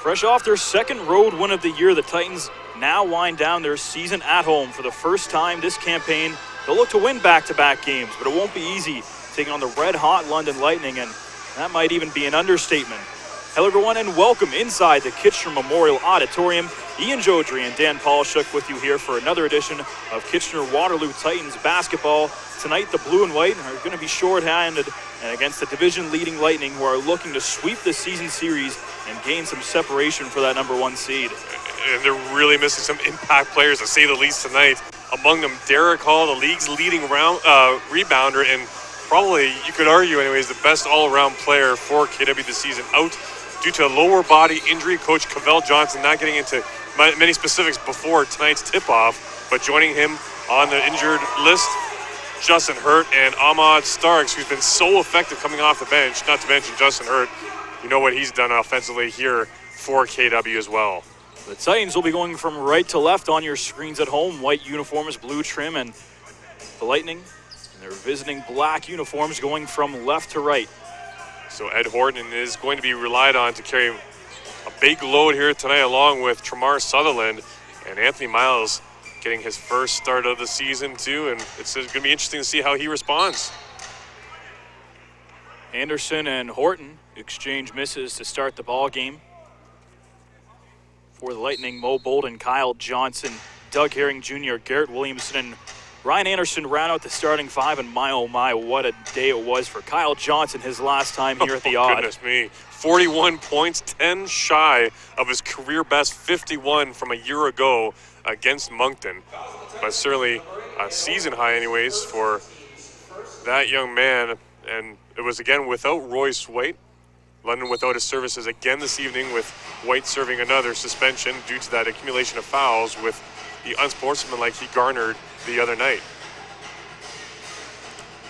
Fresh off their second road win of the year, the Titans now wind down their season at home for the first time this campaign. They'll look to win back-to-back games, but it won't be easy taking on the red-hot London Lightning, and that might even be an understatement. Hello everyone and welcome inside the Kitchener Memorial Auditorium. Ian Jodry and Dan Polishuk with you here for another edition of Kitchener-Waterloo Titans basketball. Tonight the blue and white are going to be short-handed and against the division-leading Lightning, who are looking to sweep the season series and gain some separation for that #1 seed. And they're really missing some impact players, to say the least, tonight. Among them, Derek Hall, the league's leading rebounder, and probably, you could argue anyways, the best all-around player for KW this season, out due to a lower body injury. Coach Cavell Johnson not getting into many specifics before tonight's tip-off, but joining him on the injured list, Justin Hurt and Ahmad Starks, who's been so effective coming off the bench, not to mention Justin Hurt. You know what he's done offensively here for KW as well. The Titans will be going from right to left on your screens at home. White uniforms, blue trim, and the Lightning in their visiting black uniforms going from left to right. So Ed Horton is going to be relied on to carry a big load here tonight, along with Tremar Sutherland and Anthony Miles getting his first start of the season too, and it's going to be interesting to see how he responds. Anderson and Horton exchange misses to start the ball game. For the Lightning, Mo Bolden, Kyle Johnson, Doug Herring Jr., Garrett Williamson, and Ryan Anderson round out the starting five, and my oh my, what a day it was for Kyle Johnson, his last time here at the Odd. Goodness me, 41 points, 10 shy of his career best 51 from a year ago against Moncton. But certainly a season high anyways for that young man, and it was again without Royce White. London without his services again this evening, with White serving another suspension due to that accumulation of fouls with the unsportsmanlike he garnered the other night.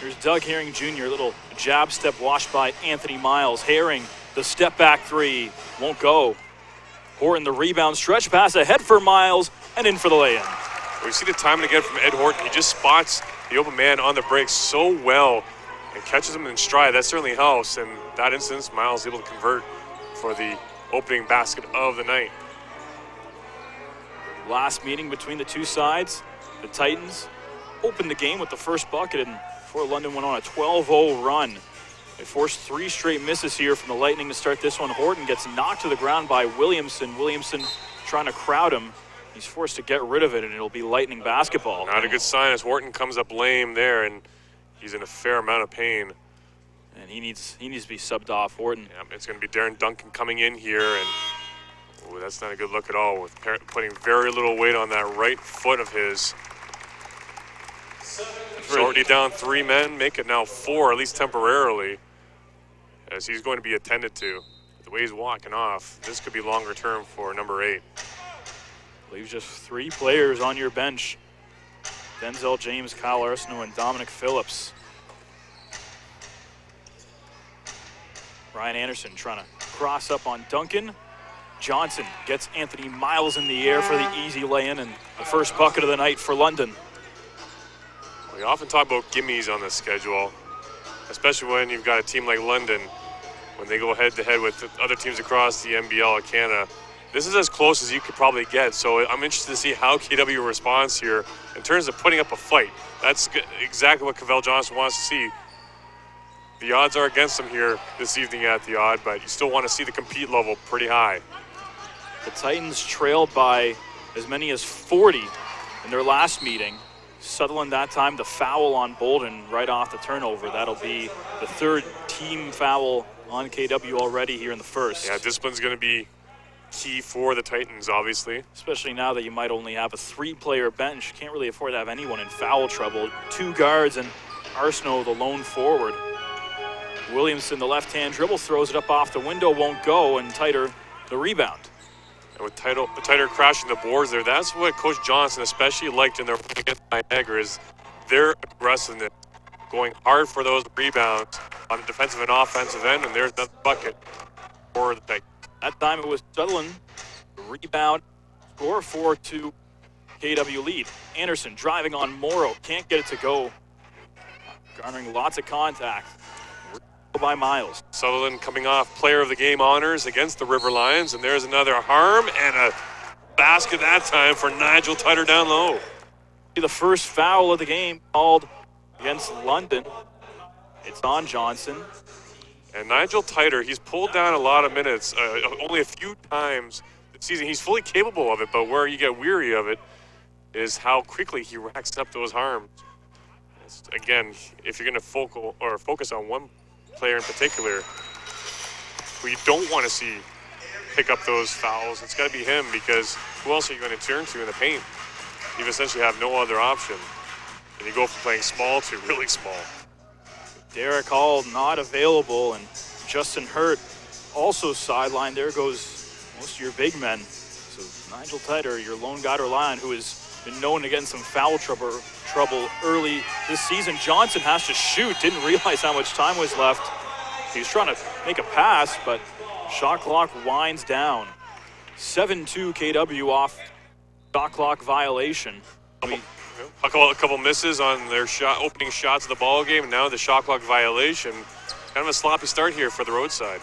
Here's Doug Herring Jr., little jab step washed by Anthony Miles. Herring, the step back three, won't go. Horton, the rebound, stretch pass ahead for Miles, and in for the lay-in. We see the time and again from Ed Horton. He just spots the open man on the break so well and catches him in stride. That certainly helps, and that instance, Miles able to convert for the opening basket of the night. Last meeting between the two sides, the Titans opened the game with the first bucket, and before London went on a 12-0 run. They forced 3 straight misses here from the Lightning to start this one. Horton gets knocked to the ground by Williamson. Williamson trying to crowd him. He's forced to get rid of it, and it'll be Lightning basketball. Not a good sign as Horton comes up lame there, and he's in a fair amount of pain. And he needs to be subbed off, Horton. Yeah, it's going to be Darren Duncan coming in here, and ooh, that's not a good look at all, with putting very little weight on that right foot of his. He's already down 3 men, make it now 4, at least temporarily, as he's going to be attended to. The way he's walking off, this could be longer term for number 8. Leaves just 3 players on your bench. Denzel James, Kyle Arsenault, and Dominic Phillips. Ryan Anderson trying to cross up on Duncan. Johnson gets Anthony Miles in the air for the easy lay-in, and the first bucket of the night for London. We often talk about gimmies on this schedule, especially when you've got a team like London, when they go head-to-head with other teams across the NBL of Canada. This is as close as you could probably get, so I'm interested to see how KW responds here in terms of putting up a fight. That's exactly what Cavell Johnson wants to see. The odds are against him here this evening at the Odd, but you still want to see the compete level pretty high. The Titans trailed by as many as 40 in their last meeting. Sutherland that time, the foul on Bolden right off the turnover. That'll be the 3rd team foul on KW already here in the first. Yeah, discipline's going to be key for the Titans, obviously. Especially now that you might only have a 3-player bench. Can't really afford to have anyone in foul trouble. 2 guards and Arsenault, the lone forward. Williamson, the left-hand dribble, throws it up off the window, won't go, and Tighter, the rebound. And with Tighter crashing the boards there, that's what Coach Johnson especially liked in their win against Niagara, is their aggressiveness, going hard for those rebounds on the defensive and offensive end, and there's another bucket for the Titans. That time it was Sutherland, rebound, score 4-2, KW lead. Anderson driving on Morrow, can't get it to go, garnering lots of contact. by Miles. Sutherland coming off player of the game honors against the River Lions, and there's another harm and a basket that time for Nigel Titer down low. The first foul of the game called against London. It's on Johnson. And Nigel Titer, he's pulled down a lot of minutes, only a few times this season. He's fully capable of it, but where you get weary of it is how quickly he racks up those harms. Again, if you're going to focus on one player in particular who you don't want to see pick up those fouls, it's got to be him, because who else are you going to turn to in the paint? You essentially have no other option. And you go from playing small to really small. Derek Hall not available, and Justin Hurt also sidelined. There goes most of your big men. So Nigel Titer, your lone guy to rely on, who has been known to get in some foul trouble early this season. Johnson has to shoot. Didn't realize how much time was left. He was trying to make a pass, but shot clock winds down. 7-2 KW off shot clock violation. A couple misses on their opening shots of the ball game, and now the shot clock violation. Kind of a sloppy start here for the roadside.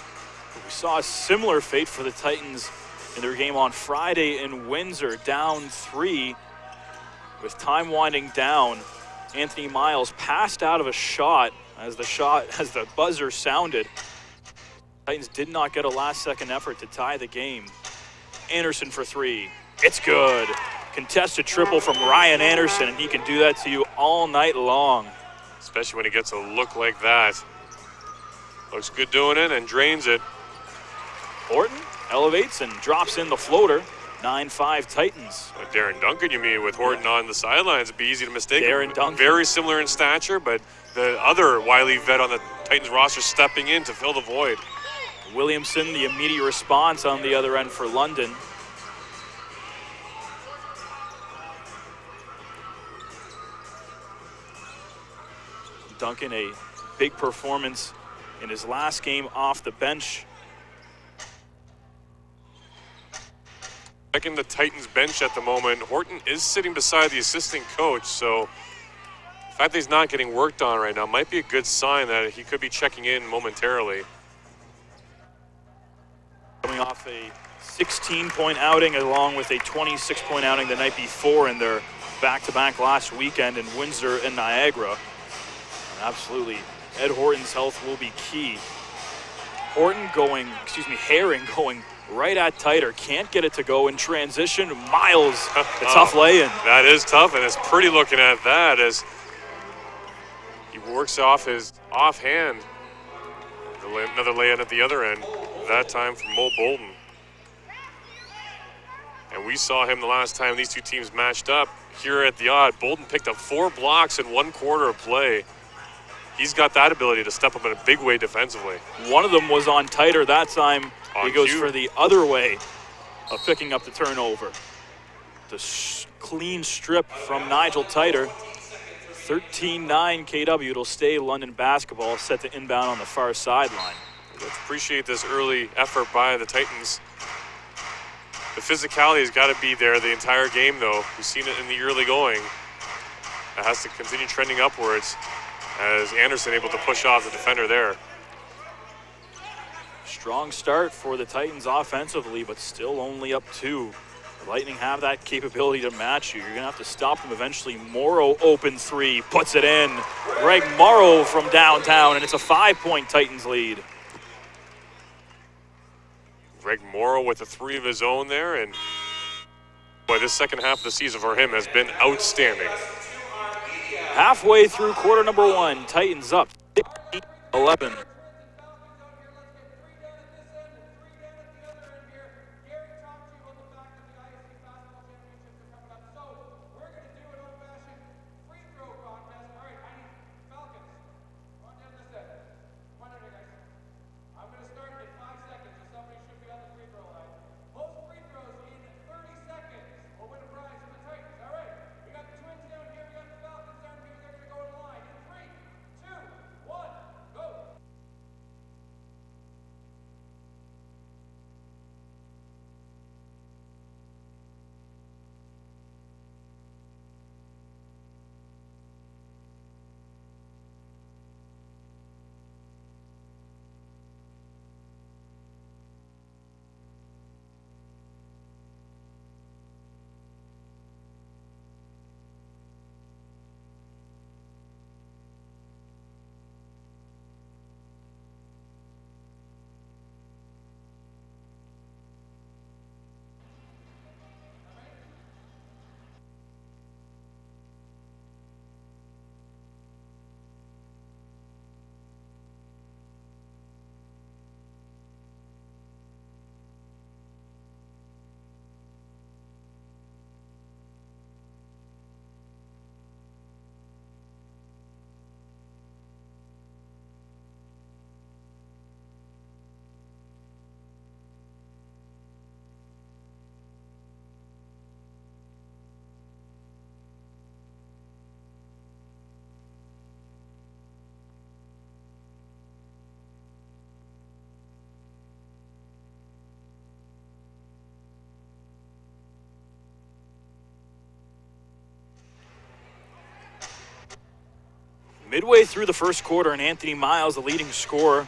We saw a similar fate for the Titans in their game on Friday in Windsor, down 3. With time winding down, Anthony Miles passed out of a shot as the buzzer sounded. Titans did not get a last-second effort to tie the game. Anderson for 3. It's good. Contested triple from Ryan Anderson, and he can do that to you all night long. Especially when he gets a look like that. Looks good doing it and drains it. Horton elevates and drops in the floater. 9-5 Titans. Darren Duncan, you mean, with Horton on the sidelines. It'd be easy to mistake Darren him. Duncan. Very similar in stature, but the other wily vet on the Titans roster stepping in to fill the void. Williamson, the immediate response on the other end for London. Duncan, a big performance in his last game off the bench. Checking the Titans bench at the moment, Horton is sitting beside the assistant coach, so the fact that he's not getting worked on right now might be a good sign that he could be checking in momentarily. Coming off a 16-point outing along with a 26-point outing the night before in their back-to-back last weekend in Windsor and Niagara. And absolutely, Ed Horton's health will be key. Herring going right at Titer. Can't get it to go in transition. Miles, a tough lay-in. That is tough, and it's pretty looking at that as he works off his offhand. Another lay-in at the other end, that time from Mo Bolden. And we saw him the last time these two teams matched up here at the Odd. Bolden picked up 4 blocks in 1 quarter of play. He's got that ability to step up in a big way defensively. One of them was on Titer that time. He goes cue for the other way of picking up the turnover. The clean strip from Nigel Titer. 13-9 KW. It'll stay London basketball, set to inbound on the far sideline. Let's appreciate this early effort by the Titans. The physicality has got to be there the entire game, though. We've seen it in the early going. It has to continue trending upwards as Anderson able to push off the defender there. Strong start for the Titans offensively, but still only up 2. The Lightning have that capability to match you. You're going to have to stop them eventually. Morrow open 3, puts it in. Greg Morrow from downtown, and it's a 5-point Titans lead. Greg Morrow with a 3 of his own there, and boy, this second half of the season for him has been outstanding. Halfway through quarter number 1, Titans up 16-11. Midway through the first quarter, and Anthony Miles, the leading scorer,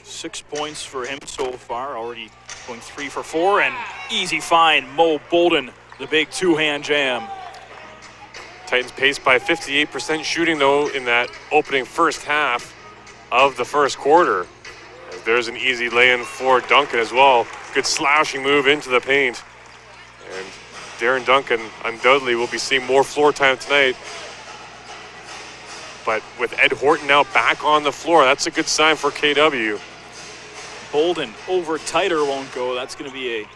6 points for him so far, already going 3 for 4, and easy find, Mo Bolden, the big two-hand jam. Titans paced by 58% shooting, though, in that opening first half of the first quarter. As there's an easy lay-in for Duncan as well. Good slashing move into the paint. And Darren Duncan undoubtedly will be seeing more floor time tonight. But with Ed Horton now back on the floor, that's a good sign for KW. Bolden over Titer won't go. That's going to be a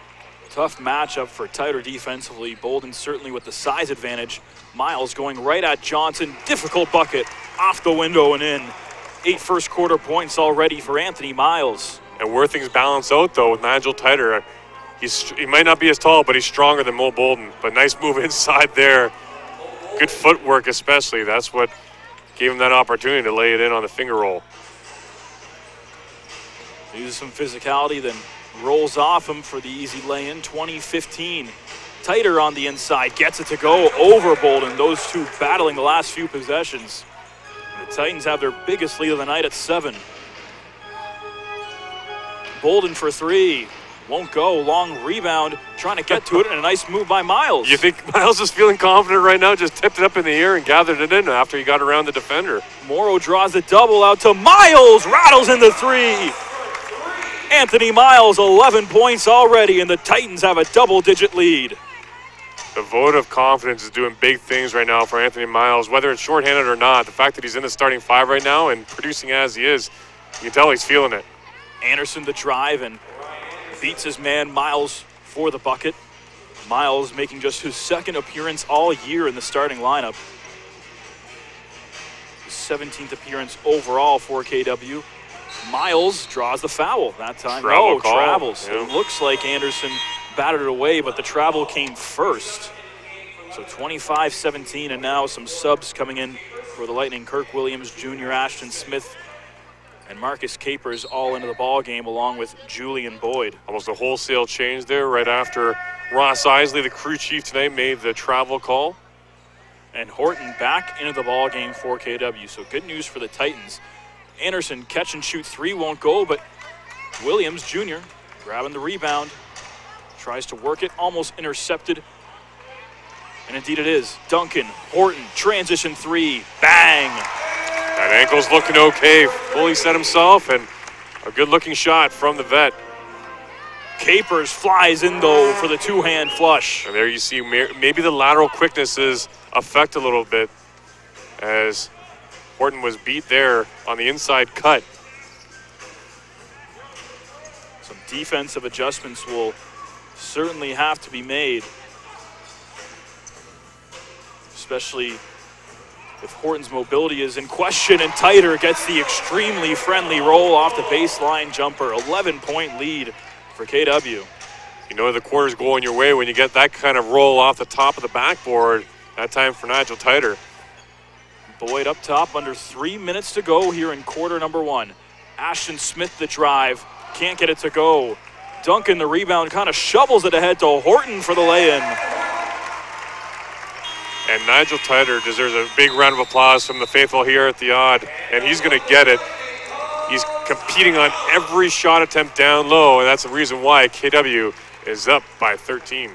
tough matchup for Titer defensively. Bolden certainly with the size advantage. Miles going right at Johnson. Difficult bucket off the window and in. 8 first quarter points already for Anthony Miles. And where things balance out, though, with Nigel Titer, he might not be as tall, but he's stronger than Mo Bolden. But nice move inside there. Good footwork especially. That's what gave him that opportunity to lay it in on the finger roll. Uses some physicality, then rolls off him for the easy lay-in. 20-15. Titer on the inside, gets it to go over Bolden. Those two battling the last few possessions. The Titans have their biggest lead of the night at 7. Bolden for 3. Won't go. Long rebound, trying to get to it, and a nice move by Miles. You think Miles is feeling confident right now? Just tipped it up in the air and gathered it in after he got around the defender. Morrow draws the double out to Miles. Rattles in the 3. Anthony Miles, 11 points already, and the Titans have a double-digit lead. The vote of confidence is doing big things right now for Anthony Miles, whether it's shorthanded or not. The fact that he's in the starting 5 right now and producing as he is, you can tell he's feeling it. Anderson the drive and beats his man Miles for the bucket. Miles making just his 2nd appearance all year in the starting lineup. His 17th appearance overall for KW. Miles draws the foul that time. Travels. Yeah. It looks like Anderson batted it away, but the travel came first. So 25-17, and now some subs coming in for the Lightning. Kirk Williams Jr., Ashton Smith, and Marcus Capers all into the ball game, along with Julian Boyd. Almost a wholesale change there right after Ross Isley, the crew chief tonight, made the travel call. And Horton back into the ball game for KW. So good news for the Titans. Anderson catch and shoot 3 won't go, but Williams Jr. grabbing the rebound. Tries to work it, almost intercepted. And indeed it is. Duncan, Horton, transition 3, bang! That ankle's looking okay. Fully set himself, and a good-looking shot from the vet. Capers flies in, though, for the two-hand flush. And there you see maybe the lateral quicknesses affect a little bit as Horton was beat there on the inside cut. Some defensive adjustments will certainly have to be made, especially if Horton's mobility is in question, and Titer gets the extremely friendly roll off the baseline jumper. 11-point lead for KW. You know the quarter's going your way when you get that kind of roll off the top of the backboard. That time for Nigel Titer. Boyd up top, under 3 minutes to go here in quarter number 1. Ashton Smith the drive, can't get it to go. Duncan the rebound, kind of shovels it ahead to Horton for the lay-in. And Nigel Titer deserves a big round of applause from the faithful here at the Odd, and he's going to get it. He's competing on every shot attempt down low, and that's the reason why KW is up by 13.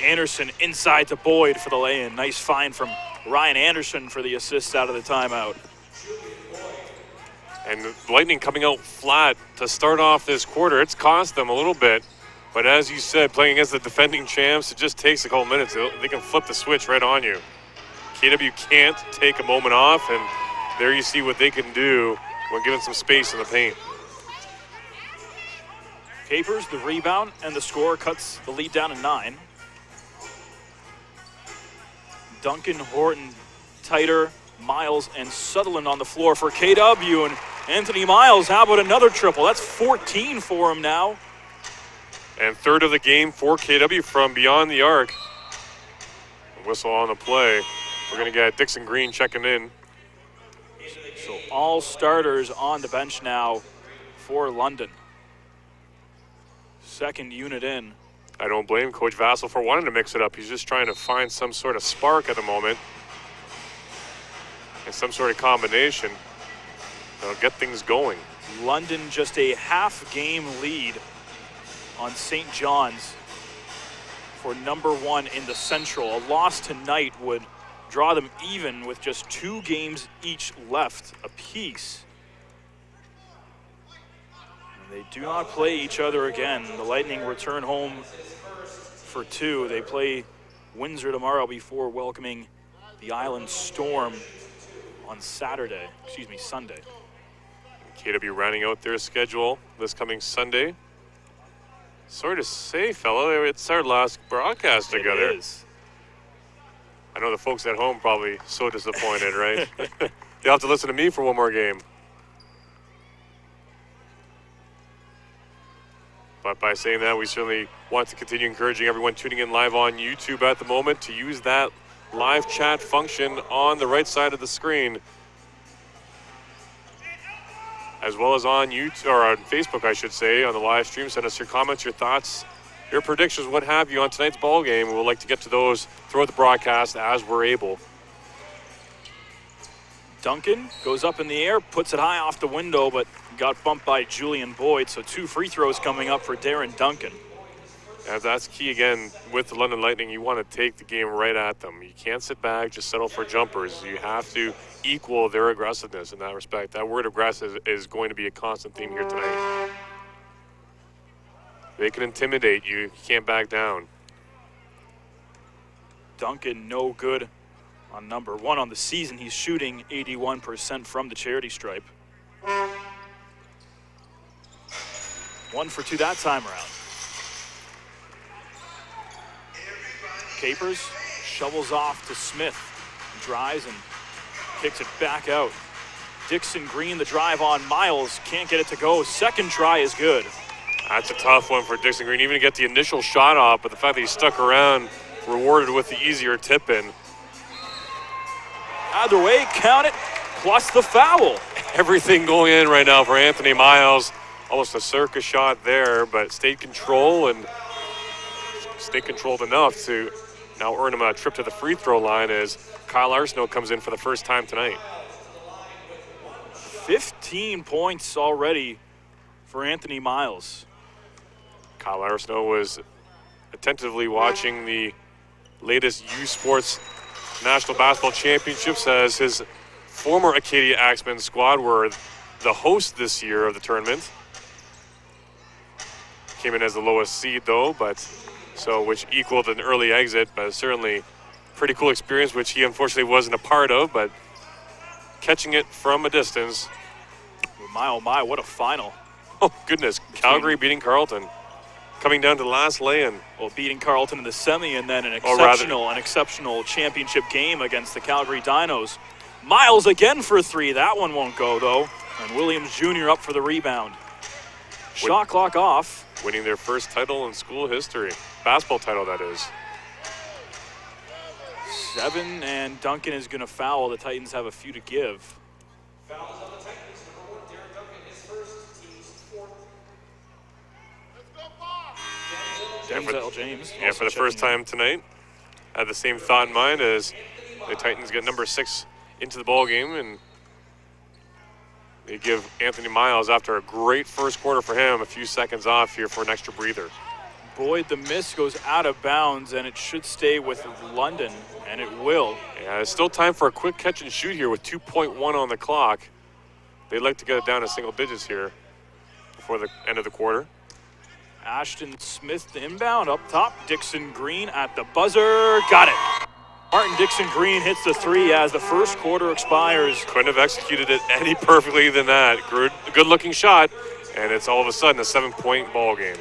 Anderson inside to Boyd for the lay-in. Nice find from Ryan Anderson for the assist out of the timeout. And the Lightning coming out flat to start off this quarter. It's cost them a little bit. But as you said, playing against the defending champs, it just takes a couple minutes. They can flip the switch right on you. KW can't take a moment off, and there you see what they can do when given some space in the paint. Capers, the rebound, and the score cuts the lead down to 9. Duncan, Horton, Titer, Miles, and Sutherland on the floor for KW. And Anthony Miles, how about another triple? That's 14 for him now. And third of the game for KW from beyond the arc. Whistle on the play. We're going to get Dixon Green checking in. So all starters on the bench now for London. Second unit in. I don't blame Coach Vassell for wanting to mix it up. He's just trying to find some sort of spark at the moment and some sort of combination that'll get things going. London just a half-game lead on St. John's for #1 in the Central. A loss tonight would draw them even with just 2 games each left apiece. And they do not play each other again. The Lightning return home for 2. They play Windsor tomorrow before welcoming the Island Storm on Sunday. KW rounding out their schedule this coming Sunday. Sorry to say, fellow, it's our last broadcast together. It is. I know the folks at home probably so disappointed, right? They'll have to listen to me for one more game. But by saying that, we certainly want to continue encouraging everyone tuning in live on YouTube at the moment to use that live chat function on the right side of the screen, as well as on YouTube, or on Facebook, I should say, on the live stream. Send us your comments, your thoughts, your predictions, what have you on tonight's ball game. We'd like to get to those throughout the broadcast as we're able. Duncan goes up in the air, puts it high off the window, but got bumped by Julian Boyd. So 2 free throws coming up for Darren Duncan. And that's key again with the London Lightning. You want to take the game right at them. You can't sit back, just settle for jumpers. You have to equal their aggressiveness in that respect. That word aggressive is going to be a constant theme here tonight. They can intimidate you. You can't back down. Duncan no good on #1 on the season. He's shooting 81% from the charity stripe. 1 for 2 that time around. Capers shovels off to Smith. Drives and kicks it back out. Dixon Green, the drive on Miles. Can't get it to go. Second try is good. That's a tough one for Dixon Green, even to get the initial shot off, but the fact that he stuck around, rewarded with the easier tip in. Either way, count it, plus the foul. Everything going in right now for Anthony Miles. Almost a circus shot there, but stayed controlled enough to now earn him a trip to the free throw line as Kyle Arsenault comes in for the first time tonight. 15 points already for Anthony Miles. Kyle Arsenault was attentively watching the latest U Sports National Basketball Championships as his former Acadia Axemen squad were the host this year of the tournament. Came in as the lowest seed though, which equaled an early exit, but certainly pretty cool experience, which he unfortunately wasn't a part of, but catching it from a distance. My oh my, what a final. Oh goodness, Calgary beating Carleton. Coming down to the last lay-in. Well, beating Carleton in the semi and then an exceptional championship game against the Calgary Dinos. Miles again for 3. That one won't go though. And Williams Jr. up for the rebound. Shot clock off. Winning their first title in school history. Basketball title, that is. 7, and Duncan is going to foul. The Titans have a few to give. Fouls on the Titans. #1, Darren Duncan, his first, team's 4th. Denzel James. Yeah, for the first time tonight. Had the same thought in mind as the Titans get #6 into the ball game, and they give Anthony Miles, after a great first quarter for him, a few seconds off here for an extra breather. Boyd, the miss goes out of bounds, and it should stay with London, and it will. Yeah, it's still time for a quick catch and shoot here with 2.1 on the clock. They'd like to get it down to single digits here before the end of the quarter. Ashton Smith the inbound up top. Dixon Green at the buzzer. Got it. Martin Dixon Green hits the three as the first quarter expires. Couldn't have executed it any perfectly than that. Good looking shot, and it's all of a sudden a 7-point ball game.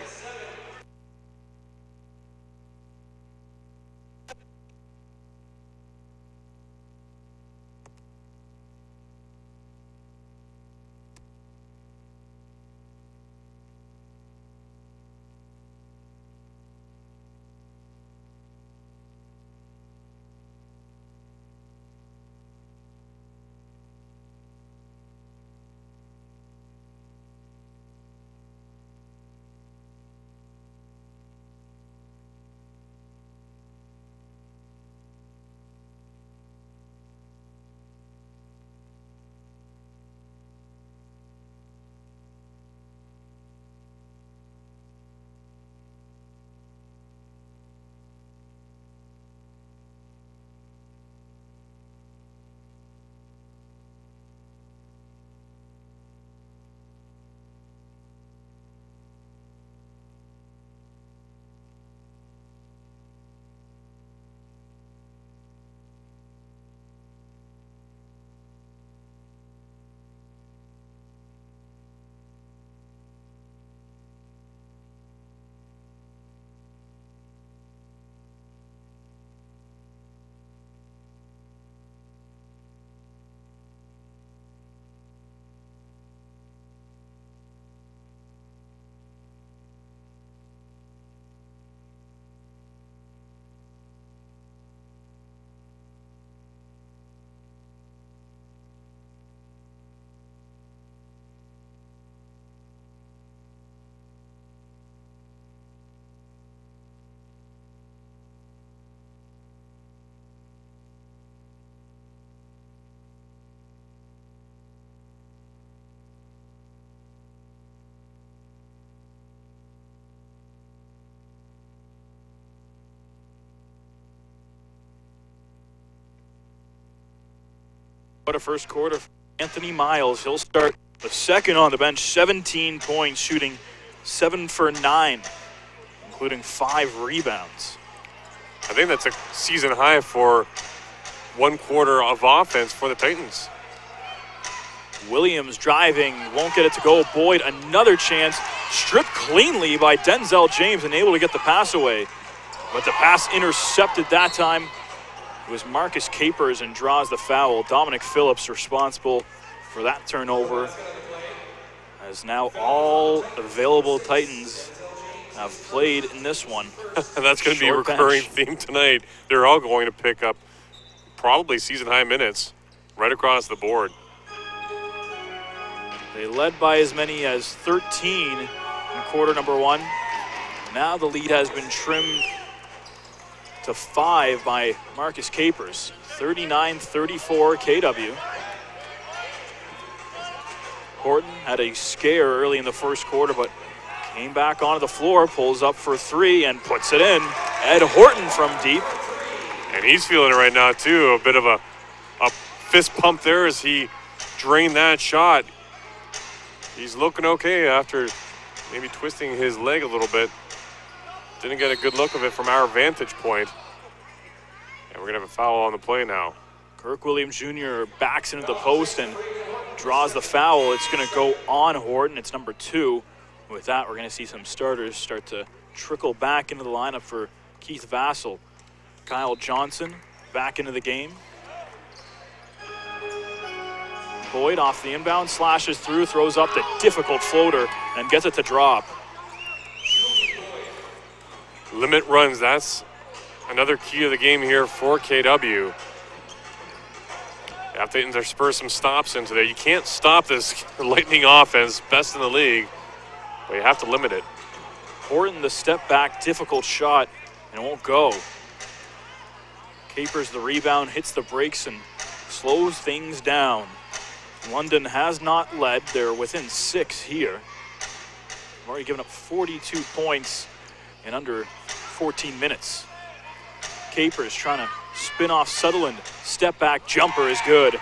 What a first quarter for Anthony Miles. He'll start the second on the bench, 17 points, shooting 7 for 9, including 5 rebounds. I think that's a season high for 1 quarter of offense for the Titans. Williams driving, won't get it to go. Boyd, another chance, stripped cleanly by Denzel James and able to get the pass away. But the pass intercepted that time. It was Marcus Capers and draws the foul. Dominic Phillips responsible for that turnover. As now all available Titans have played in this one. That's going to be a recurring theme tonight. They're all going to pick up probably season high minutes right across the board. They led by as many as 13 in quarter number 1. Now the lead has been trimmed to 5 by Marcus Capers. 39-34 KW. Horton had a scare early in the first quarter, but came back onto the floor, pulls up for 3 and puts it in. Ed Horton from deep. And he's feeling it right now too. A bit of a fist pump there as he drained that shot. He's looking okay after maybe twisting his leg a little bit. Didn't get a good look of it from our vantage point. And we're going to have a foul on the play now. Kirk Williams Jr. backs into the post and draws the foul. It's going to go on Horton. It's number 2. With that, we're going to see some starters start to trickle back into the lineup for Keith Vassell. Kyle Johnson back into the game. Boyd off the inbound, slashes through, throws up the difficult floater and gets it to drop. Limit runs, that's another key of the game here for KW. After they spur some stops into there. You can't stop this lightning offense, best in the league, but you have to limit it. Horton, the step back, difficult shot, and it won't go. Capers the rebound, hits the brakes and slows things down. London has not led. They're within 6 here. They've already given up 42 points in under 14 minutes. Capers trying to spin off Sutherland. Step back jumper is good.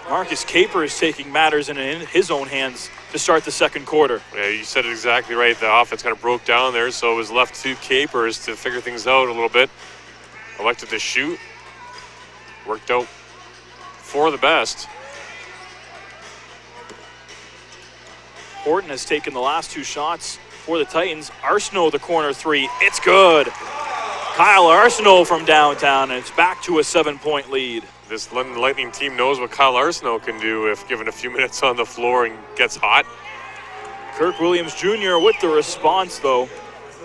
Marcus Capers taking matters in his own hands to start the second quarter. Yeah, you said it exactly right. The offense kind of broke down there, so it was left to Capers to figure things out a little bit. Elected to shoot. Worked out for the best. Horton has taken the last 2 shots for the Titans. Arsenault, the corner 3. It's good. Kyle Arsenault from downtown, and it's back to a 7-point lead. This London Lightning team knows what Kyle Arsenault can do if given a few minutes on the floor and gets hot. Kirk Williams Jr. with the response, though.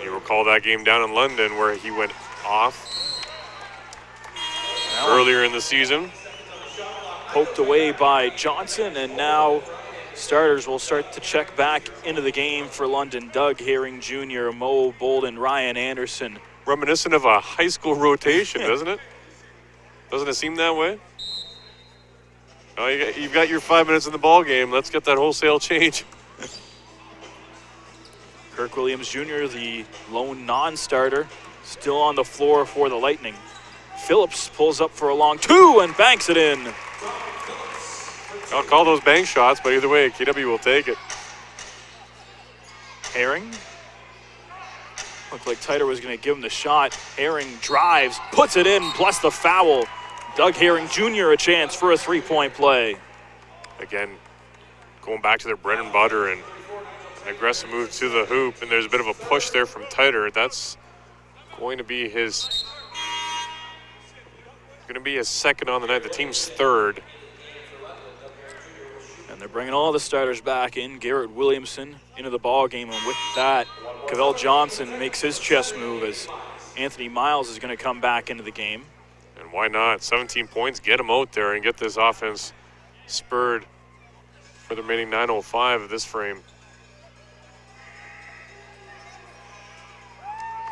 You recall that game down in London where he went off earlier in the season. Poked away by Johnson, and now starters will start to check back into the game for London. Doug Herring Jr., Mo Bolden, Ryan Anderson. Reminiscent of a high school rotation, doesn't it? Doesn't it seem that way? Oh, you've got your 5 minutes in the ball game. Let's get that wholesale change. Kirk Williams Jr., the lone non-starter, still on the floor for the Lightning. Phillips pulls up for a long 2 and banks it in. I'll call those bank shots, but either way, KW will take it. Herring. Looked like Titer was going to give him the shot. Herring drives, puts it in, plus the foul. Doug Herring Jr. a chance for a 3-point play. Again, going back to their bread and butter and an aggressive move to the hoop, and there's a bit of a push there from Titer. That's going to be his second on the night, the team's third. And they're bringing all the starters back in. Garrett Williamson into the ball game, and with that, Cavell Johnson makes his chest move as Anthony Miles is going to come back into the game. And why not? 17 points, get him out there and get this offense spurred for the remaining 9:05 of this frame.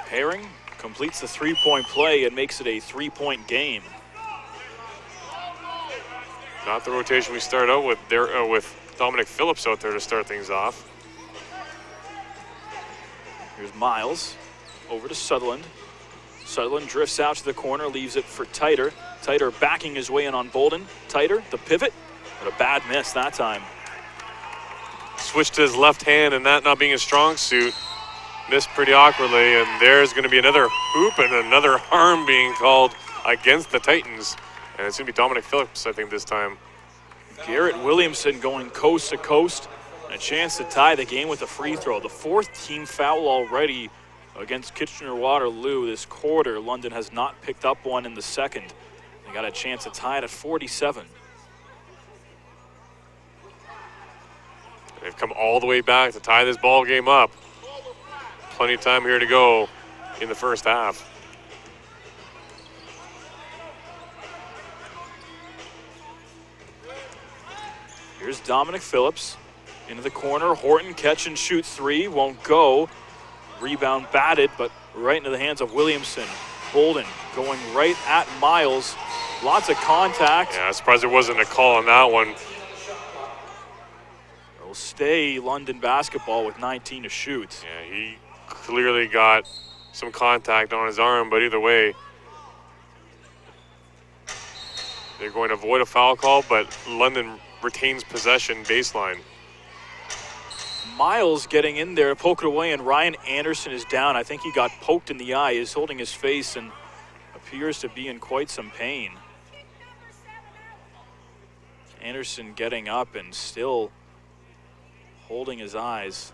Herring completes the 3-point play and makes it a 3-point game. Not the rotation we start out with there with Dominic Phillips out there to start things off. Here's Miles over to Sutherland. Sutherland drifts out to the corner, leaves it for Titer. Titer backing his way in on Bolden. Titer, the pivot, but a bad miss that time. Switched to his left hand, and that not being a strong suit, missed pretty awkwardly, and there's going to be another hoop and another harm being called against the Titans. And it's going to be Dominic Phillips, I think, this time. Garrett Williamson going coast to coast. And a chance to tie the game with a free throw. The 4th team foul already against Kitchener-Waterloo this quarter. London has not picked up one in the second. They got a chance to tie it at 47. They've come all the way back to tie this ball game up. Plenty of time here to go in the first half. Here's Dominic Phillips into the corner. Horton catch and shoot 3, won't go. Rebound batted, but right into the hands of Williamson. Bolden going right at Miles. Lots of contact. Yeah, I'm surprised there wasn't a call on that one. It'll stay London basketball with 19 to shoot. Yeah, he clearly got some contact on his arm, but either way, they're going to avoid a foul call, but London retains possession baseline. Miles getting in there, poke it away, and Ryan Anderson is down. I think he got poked in the eye. He's holding his face and appears to be in quite some pain. Anderson getting up and still holding his eyes.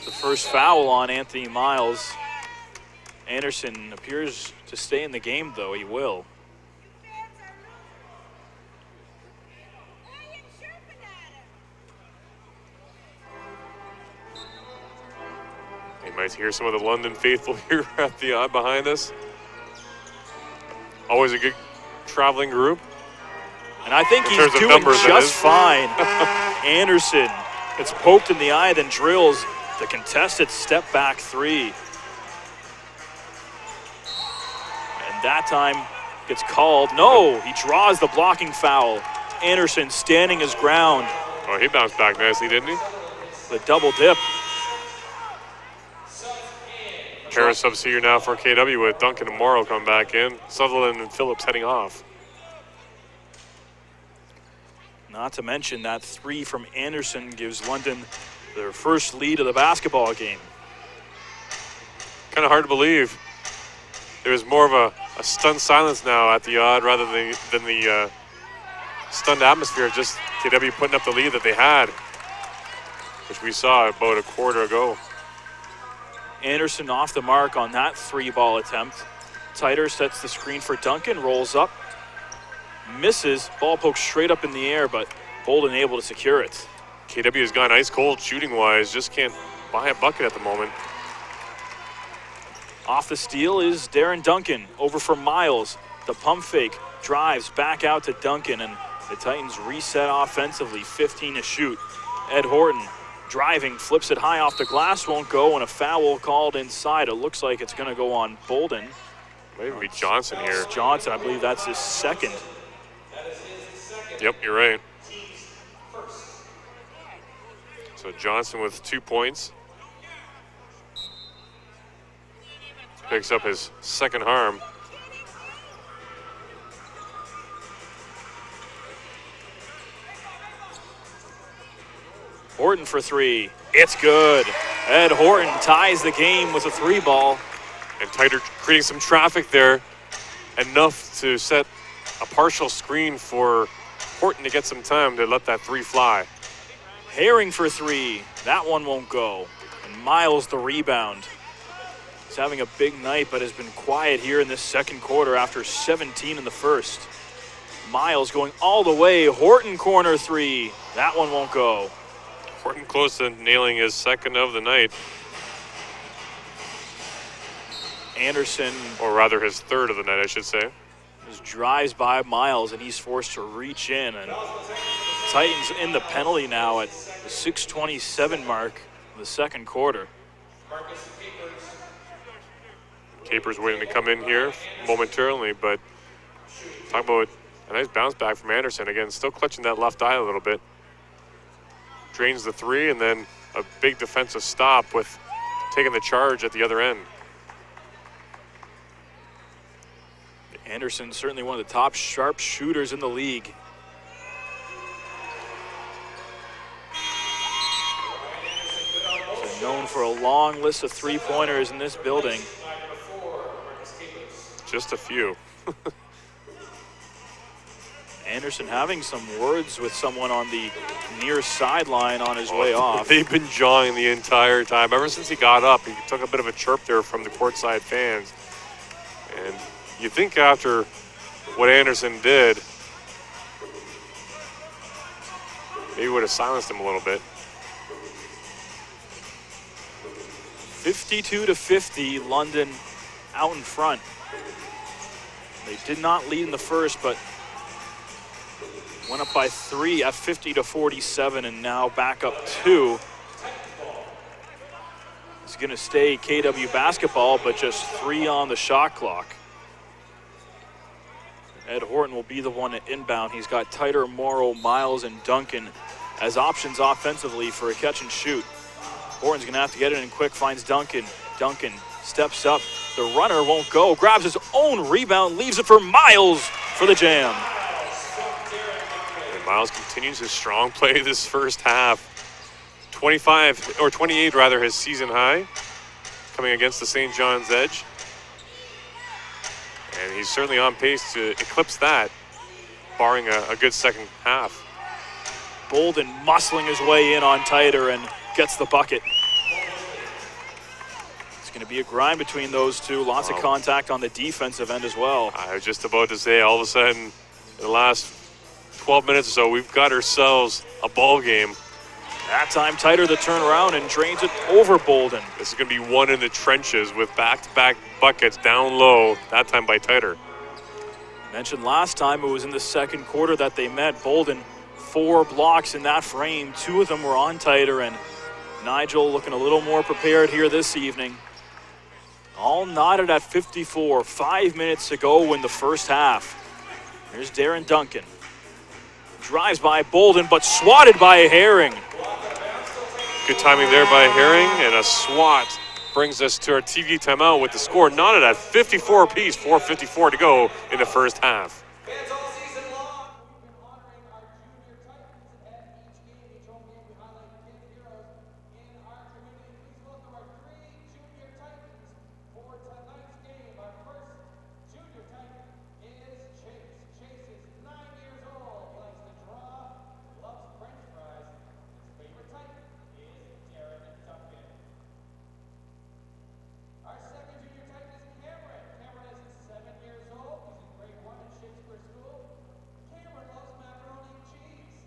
The first foul on Anthony Miles. Anderson appears to stay in the game, though. He will. You might hear some of the London faithful here at the eye behind us. Always a good traveling group. And I think he's doing just fine. Anderson gets poked in the eye, then drills the contested step-back 3. And that time, Gets called. No, he draws the blocking foul. Anderson standing his ground. Oh, he bounced back nicely, didn't he? The double dip. Pair of subs here now for KW with Duncan and Morrow coming back in. Sutherland and Phillips heading off. Not to mention that 3 from Anderson gives London their first lead of the basketball game. Kind of hard to believe. There's more of a stunned silence now at the odd rather than the stunned atmosphere of just KW putting up the lead that they had, which we saw about a quarter ago. Anderson off the mark on that 3-ball attempt. Titer sets the screen for Duncan, rolls up, misses, ball pokes straight up in the air, but Bolden able to secure it. KW has gone ice cold shooting-wise, just can't buy a bucket at the moment. Off the steal is Darren Duncan, over for Miles. The pump fake, drives back out to Duncan, and the Titans reset offensively, 15 to shoot. Ed Horton driving, flips it high off the glass, won't go, and a foul called inside. It looks like it's going to go on Bolden. Might even be Johnson here. It's Johnson, I believe that's his second. Yep, you're right. So Johnson with 2 points. Picks up his second harm. Horton for 3. It's good. Ed Horton ties the game with a 3-ball. And Titer creating some traffic there. Enough to set a partial screen for Horton to get some time to let that 3 fly. Herring for 3. That one won't go. And Miles the rebound. He's having a big night, but has been quiet here in this second quarter after 17 in the first. Miles going all the way. Horton corner 3. That one won't go. Horton close to nailing his second of the night. Anderson, or rather his third of the night, I should say. Just drives by Miles, and he's forced to reach in. And Titans in the penalty now at the 6:27 mark of the second quarter. Capers waiting to come in here momentarily, but talk about a nice bounce back from Anderson. Again, still clutching that left eye a little bit. Drains the 3, and then a big defensive stop with taking the charge at the other end. Anderson certainly one of the top sharp shooters in the league. He's known for a long list of 3-pointers in this building. Just a few. Anderson having some words with someone on the near sideline on his way off. They've been jawing the entire time. Ever since he got up, he took a bit of a chirp there from the courtside fans. And you think after what Anderson did, maybe would have silenced him a little bit. 52-50, London out in front. They did not lead in the first, but went up by 3 at 50-47, and now back up 2. It's going to stay KW basketball, but just 3 on the shot clock. Ed Horton will be the one at inbound. He's got Titer, Morrow, Miles, and Duncan as options offensively for a catch and shoot. Horton's going to have to get it in quick, finds Duncan. Duncan steps up. The runner won't go. Grabs his own rebound, leaves it for Miles for the jam. And Miles continues his strong play this first half. 28 rather, his season high, coming against the St. John's Edge. And he's certainly on pace to eclipse that, barring a good second half. Bolden muscling his way in on Titer and gets the bucket. It's going to be a grind between those two. Lots of contact on the defensive end as well. I was just about to say, all of a sudden, in the last 12 minutes or so, we've got ourselves a ball game. That time, Titer the turnaround and drains it over Bolden. This is going to be one in the trenches with back-to-back buckets down low, that time by Titer. Mentioned last time it was in the second quarter that they met. Bolden, 4 blocks in that frame. 2 of them were on Titer, and Nigel looking a little more prepared here this evening. All knotted at 54. 5 minutes to go in the first half. Here's Darren Duncan. Drives by Bolden, but swatted by Herring. Good timing there by Herring, and a swat brings us to our TV timeout with the score knotted at 54 apiece. 4:54 to go in the first half. Fans all season long, we've been honoring our junior Titans at each home game. We highlight the kid heroes in our community. Please welcome our 3 junior Titans for tonight's game. Our first junior Titan is Chase. Chase is 9 years old, likes to draw, loves French fries. His favorite Titan is Darren Duncan. Our second junior Titan is Cameron. Cameron is 7 years old. He's in grade 1 at Shakespeare School. Cameron loves macaroni and cheese.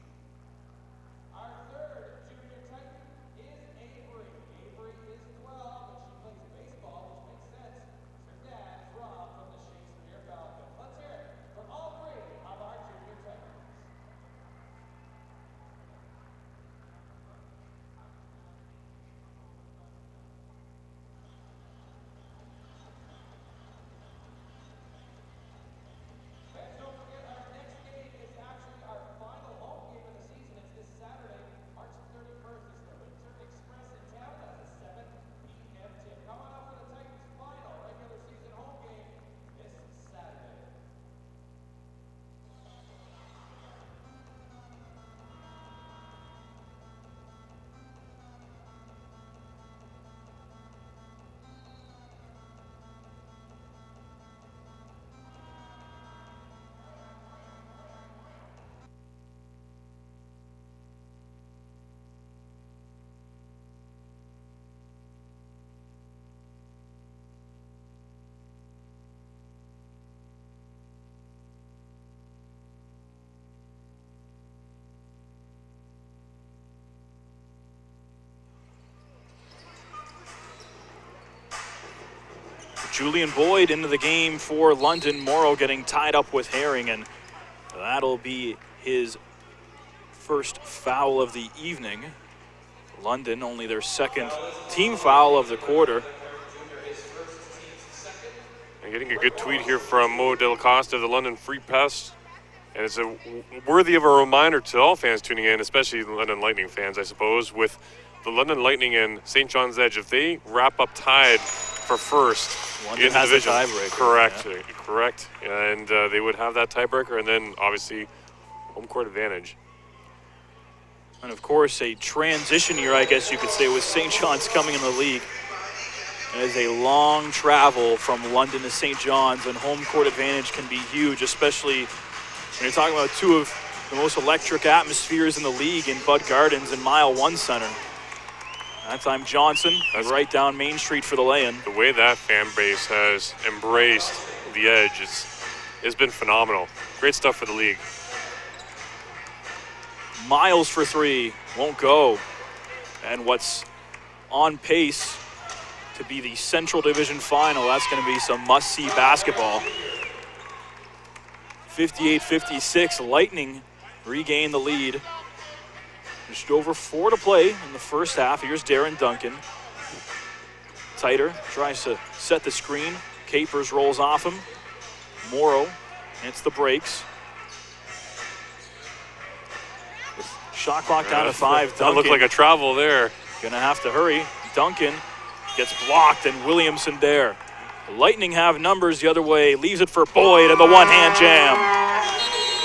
Our third junior Titan is Avery. Avery is 12, but she plays baseball, which makes sense. Her dad is Rob from the Shakespeare Falcons. Let's hear it for all 3 of our junior Titans. Fans, don't forget our next game is actually our final home game of the season. It's this Saturday, March 31st. It's the Winter Express in town. That's a 7 p.m. tip. Come on up for the Titans' final regular season home game this Saturday. Julian Boyd into the game for London. Morrow getting tied up with Herring, and that'll be his first foul of the evening. London only their second team foul of the quarter. And getting a good tweet here from Mo Del Costa of the London Free Press. And it's worthy of a reminder to all fans tuning in, especially London Lightning fans, I suppose, with the London Lightning and St. John's Edge. If they wrap up tied for first London in the has division, a tiebreaker. correct, Yeah. correct. And they would have that tiebreaker, and then obviously home court advantage. And of course, a transition year, I guess you could say, with St. John's coming in the league. It is a long travel from London to St. John's, and home court advantage can be huge, especially when you're talking about 2 of the most electric atmospheres in the league in Bud Gardens and Mile One Center. That time Johnson right down Main Street for the lay-in. The way that fan base has embraced the Edge has been phenomenal. Great stuff for the league. Miles for 3, won't go. And what's on pace to be the Central Division Final, that's going to be some must-see basketball. 58-56, Lightning regain the lead. Just over 4 to play in the first half. Here's Darren Duncan. Tighter, tries to set the screen. Capers rolls off him. Morrow hits the brakes. With shot clock down to 5, That Duncan looked like a travel there. gonna have to hurry. Duncan gets blocked, and Williamson there. Lightning have numbers the other way. Leaves it for Boyd, and the one-hand jam. We're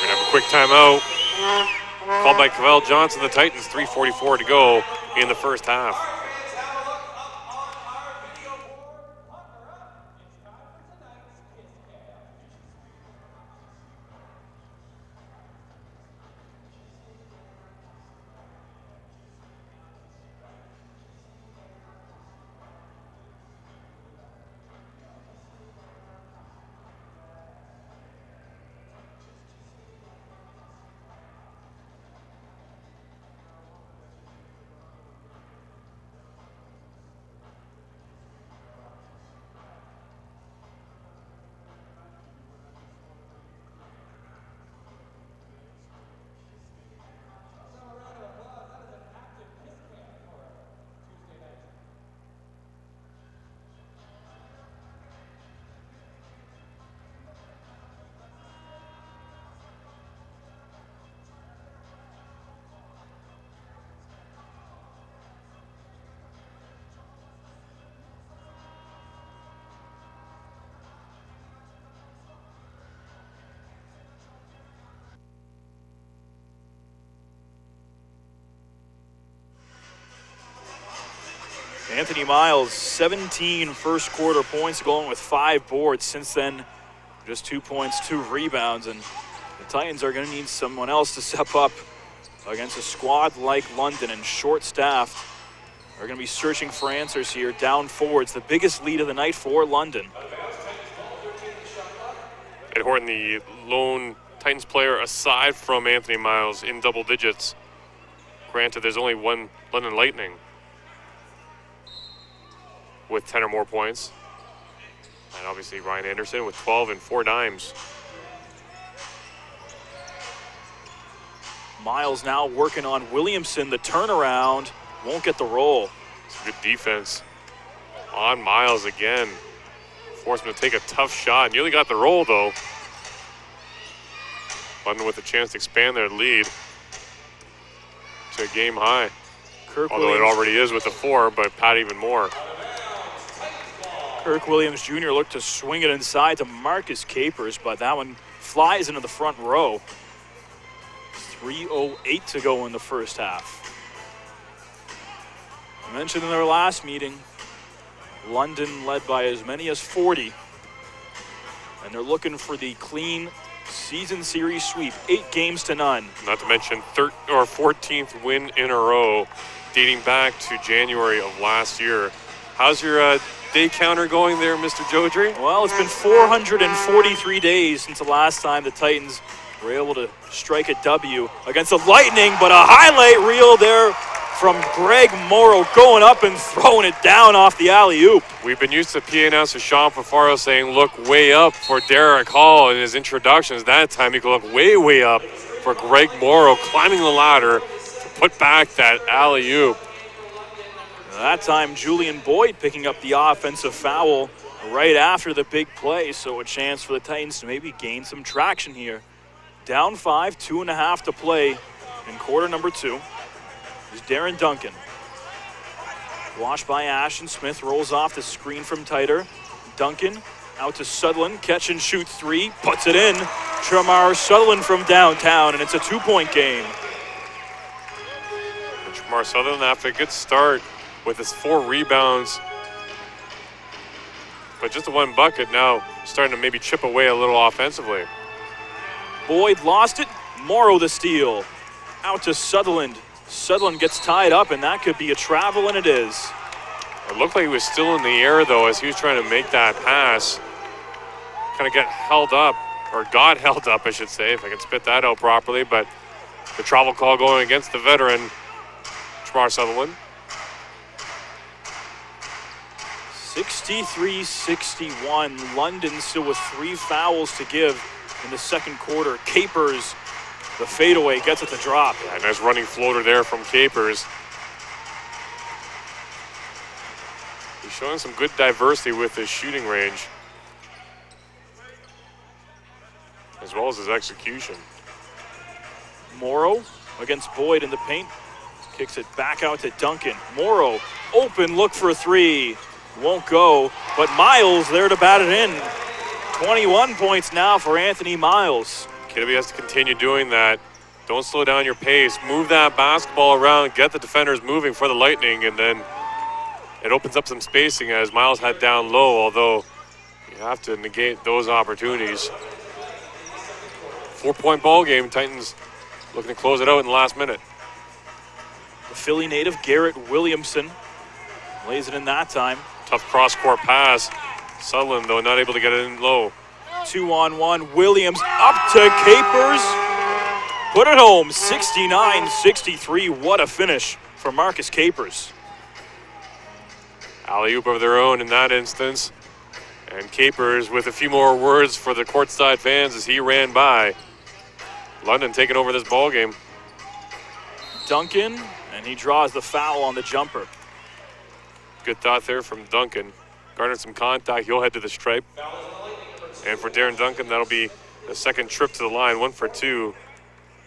gonna have a quick timeout. Called by Cavell Johnson, the Titans. 3:44 to go in the first half. Fans, have a look up on our video board. Pucker up. It's time for tonight's Kids Cam. Anthony Miles, 17 first quarter points, going with 5 boards. Since then, just 2 points, 2 rebounds, and the Titans are going to need someone else to step up against a squad like London, and short-staffed. Are going to be searching for answers here. Down forwards, the biggest lead of the night for London. Ed Horton, the lone Titans player aside from Anthony Miles in double digits. Granted, there's only one London Lightning with 10 or more points. And obviously Ryan Anderson with 12 and 4 dimes. Miles now working on Williamson. The turnaround won't get the roll. It's good defense on Miles again. Forced him to take a tough shot. Nearly got the roll though. London with a chance to expand their lead to a game high. Kirk Although Williams, it already is with the 4, but Pat even more. Kirk Williams Jr. looked to swing it inside to Marcus Capers, but that one flies into the front row. 3:08 to go in the first half. I mentioned in their last meeting, London led by as many as 40, and they're looking for the clean season series sweep, 8 games to none. Not to mention 14th win in a row dating back to January of last year. How's your day counter going there, Mr. Jodry? Well, it's been 443 days since the last time the Titans were able to strike a W against the Lightning, but a highlight reel there from Greg Morrow going up and throwing it down off the alley-oop. We've been used to PA announcer Sean Fafaro saying, look way up for Derek Hall in his introductions. That time he could look way, way up for Greg Morrow climbing the ladder to put back that alley-oop. That time, Julian Boyd picking up the offensive foul right after the big play, so a chance for the Titans to maybe gain some traction here. Down 5, 2.5 to play in quarter number 2. Is Darren Duncan. Washed by Ashton Smith, rolls off the screen from Titer. Duncan out to Sutherland, catch and shoot 3, puts it in. Tramar Sutherland from downtown, and it's a 2-point game. And Tramar Sutherland after a good start with his 4 rebounds, but just the 1 bucket now starting to maybe chip away a little offensively. Boyd lost it, Morrow the steal. Out to Sutherland. Sutherland gets tied up, and that could be a travel, and it is. It looked like he was still in the air, though, as he was trying to make that pass. Kind of got held up, or got held up, I should say, if I can spit that out properly. But the travel call going against the veteran, Tramar Sutherland. 63-61. London still with 3 fouls to give in the second quarter. Capers, the fadeaway, gets it to drop. Yeah, nice running floater there from Capers. He's showing some good diversity with his shooting range, as well as his execution. Morrow against Boyd in the paint. Kicks it back out to Duncan. Morrow, open look for a 3. Won't go, but Miles there to bat it in. 21 points now for Anthony Miles. Kidby has to continue doing that. Don't slow down your pace. Move that basketball around, get the defenders moving for the Lightning, and then it opens up some spacing as Miles had down low, although you have to negate those opportunities. 4-point ball game. Titans looking to close it out in the last minute. The Philly native Garrett Williamson lays it in that time. Tough cross-court pass. Sutherland, though, not able to get it in low. 2-on-1. Williams up to Capers. Put it home. 69-63. What a finish for Marcus Capers. Alley-oop of their own in that instance. And Capers with a few more words for the courtside fans as he ran by. London taking over this ball game. Duncan, and he draws the foul on the jumper. Good thought there from Duncan. Garnered some contact. He'll head to the stripe. And for Darren Duncan, that'll be the second trip to the line. 1 for 2.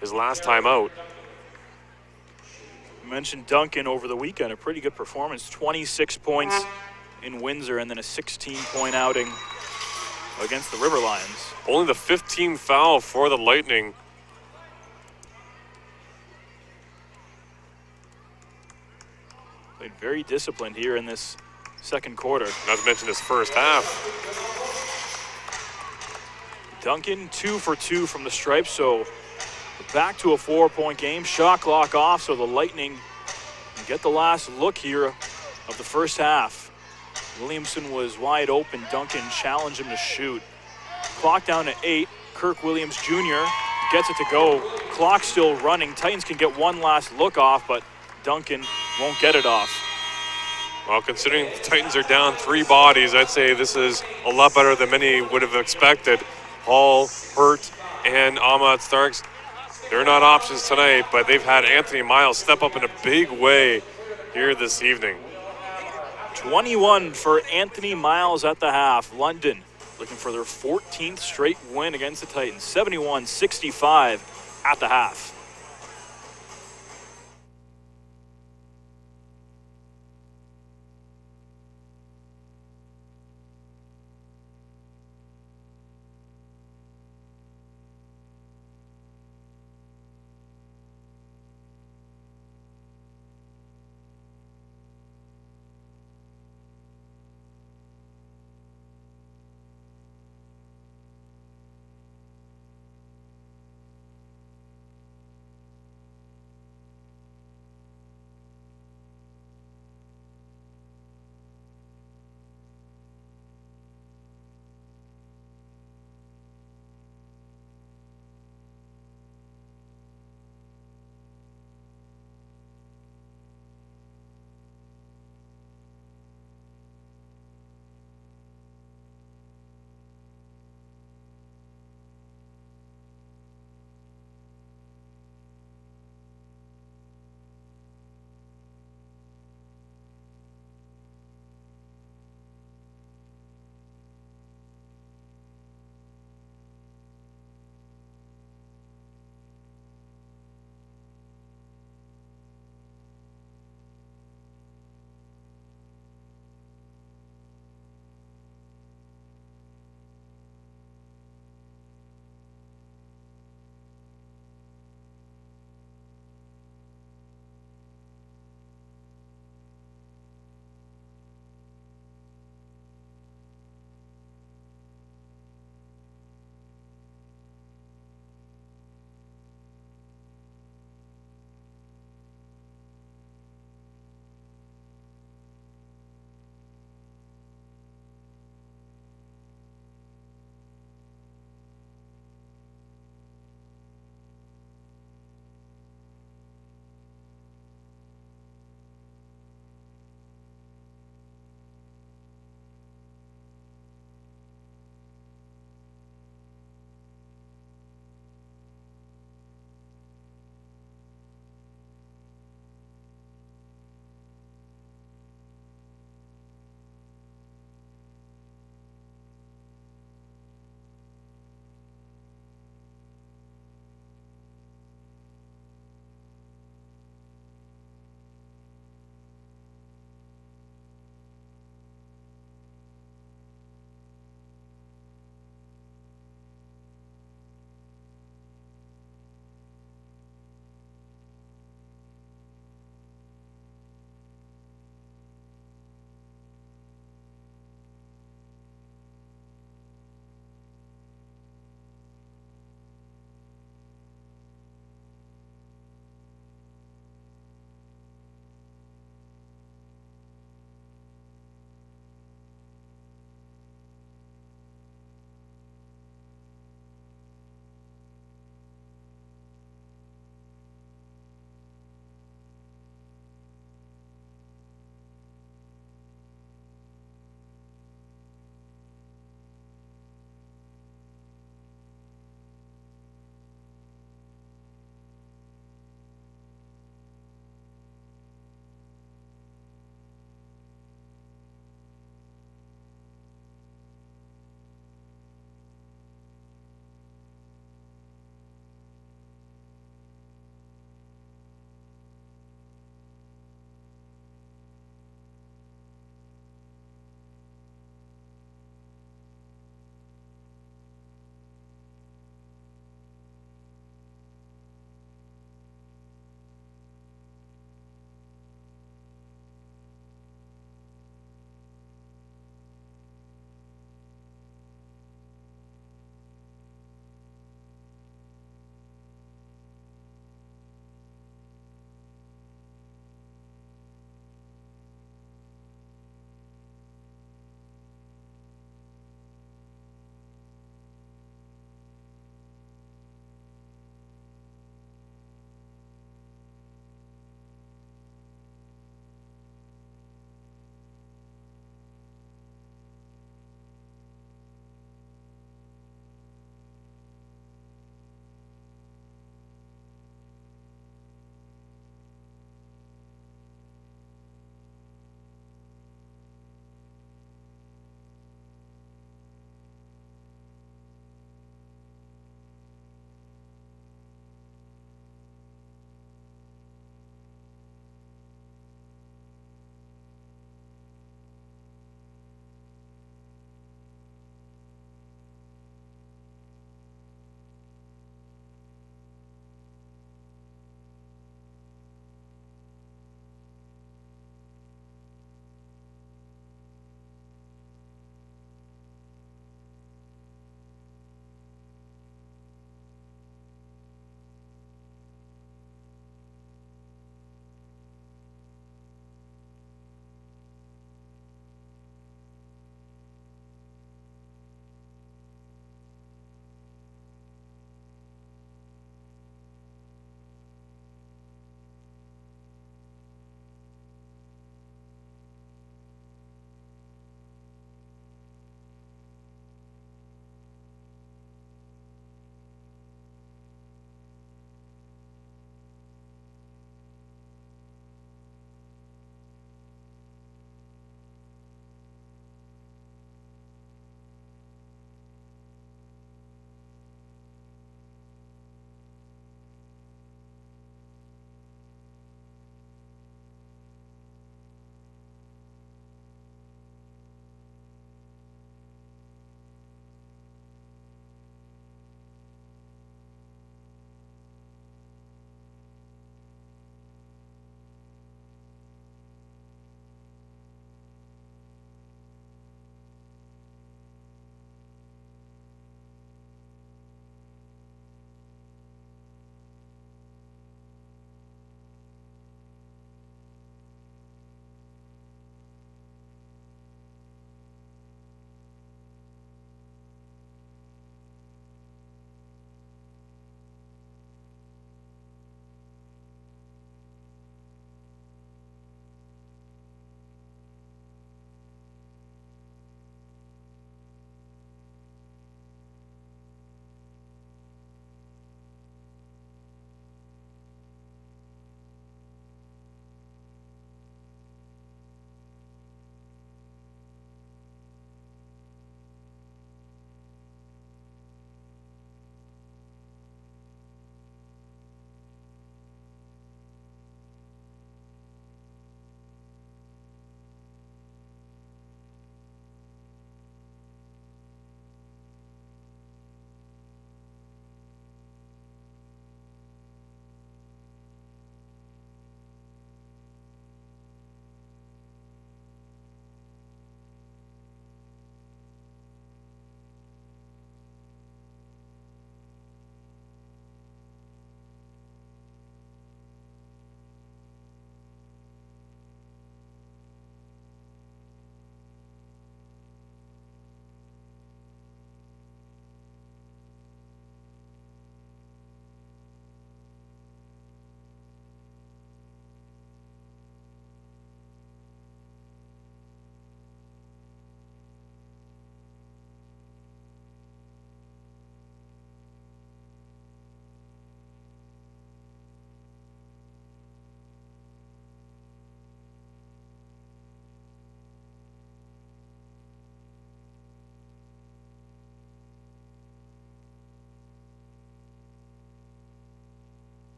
His last time out. You mentioned Duncan over the weekend. A pretty good performance. 26 points in Windsor, and then a 16-point outing against the River Lions. Only the 15th foul for the Lightning. Played very disciplined here in this second quarter. Not to mention this first half. Duncan 2 for 2 from the stripe, so back to a 4-point game. Shot clock off, so the Lightning get the last look here of the first half. Williamson was wide open. Duncan challenged him to shoot. Clock down to 8. Kirk Williams Jr. gets it to go. Clock still running. Titans can get one last look off, but Duncan won't get it off. Well, considering the Titans are down 3 bodies, I'd say this is a lot better than many would have expected. Hall, Hurt, and Ahmad Starks, they're not options tonight, but they've had Anthony Miles step up in a big way here this evening. 21 for Anthony Miles at the half. London looking for their 14th straight win against the Titans. 71-65 at the half.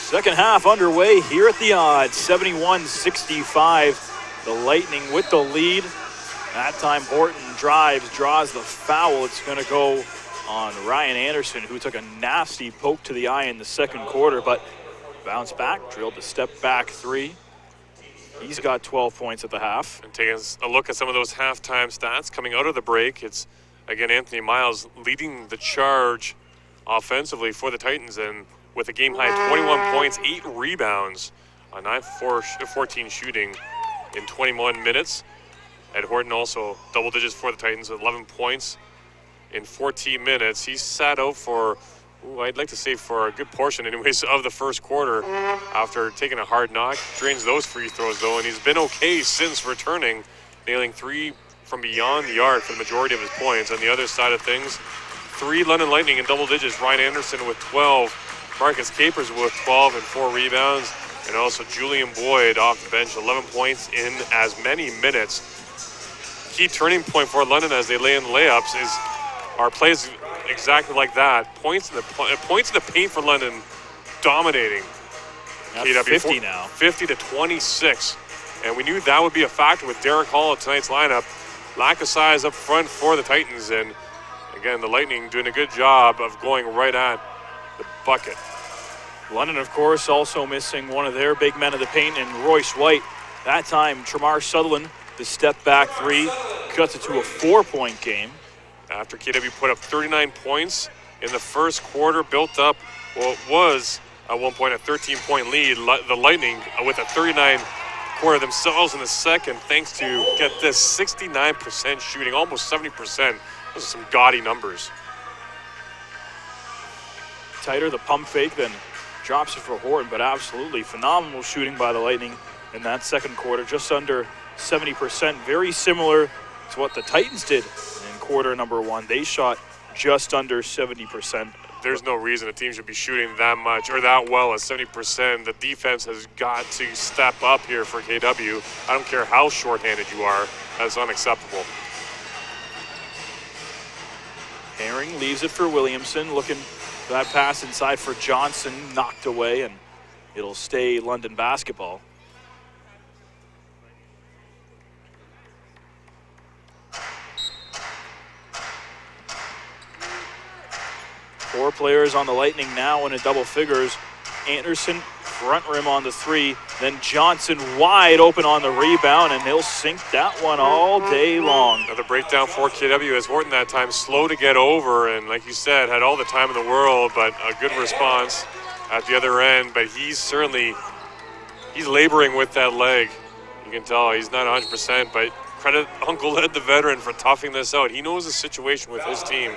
Second half underway here at the odds, 71-65. The Lightning with the lead. That time Horton drives, draws the foul. It's going to go on Ryan Anderson, who took a nasty poke to the eye in the second quarter, but bounced back, drilled the step back three. He's got 12 points at the half. And taking a look at some of those halftime stats coming out of the break, it's, again, Anthony Miles leading the charge offensively for the Titans, and with a game-high 21 points, 8 rebounds, a 9-14 shooting in 21 minutes. Ed Horton also double digits for the Titans, 11 points in 14 minutes. He sat out for, I'd like to say for a good portion anyways of the first quarter after taking a hard knock. Drains those free throws though, and he's been okay since returning, nailing 3 from beyond the arc for the majority of his points. On the other side of things, 3 London Lightning in double digits. Ryan Anderson with 12, Marcus Capers with 12 and 4 rebounds, and also Julian Boyd off the bench, 11 points in as many minutes. Key turning point for London as they lay in layups is our plays exactly like that. Points in the paint for London, dominating. KW 50 now. 50-26, and we knew that would be a factor with Derek Hall in tonight's lineup. Lack of size up front for the Titans, and again, the Lightning doing a good job of going right at the bucket. London, of course, also missing one of their big men of the paint, and Royce White. That time, Tremar Sutherland, the step back three, cuts it to a 4-point game. After KW put up 39 points in the first quarter, built up what was at one point a 13-point lead. The Lightning with a 39 quarter themselves in the second, thanks to, get this, 69% shooting, almost 70%. Those are some gaudy numbers. Tighter, the pump fake, then drops it for Horton, but absolutely phenomenal shooting by the Lightning in that second quarter, just under 70%, very similar to what the Titans did in quarter number one. They shot just under 70%. There's no reason a team should be shooting that much or that well at 70%. The defense has got to step up here for KW. I don't care how shorthanded you are, that's unacceptable. Herring leaves it for Williamson, looking for that pass inside for Johnson, knocked away, and it'll stay London basketball. Four players on the Lightning now in a double figures. Anderson front rim on the three, then Johnson wide open on the rebound, and he'll sink that one all day long. Another breakdown for KW as Horton that time slow to get over, and like you said, had all the time in the world, but a good response at the other end. But he's laboring with that leg. You can tell he's not 100%, but credit Uncle Ed, the veteran, for toughing this out. He knows the situation with his team,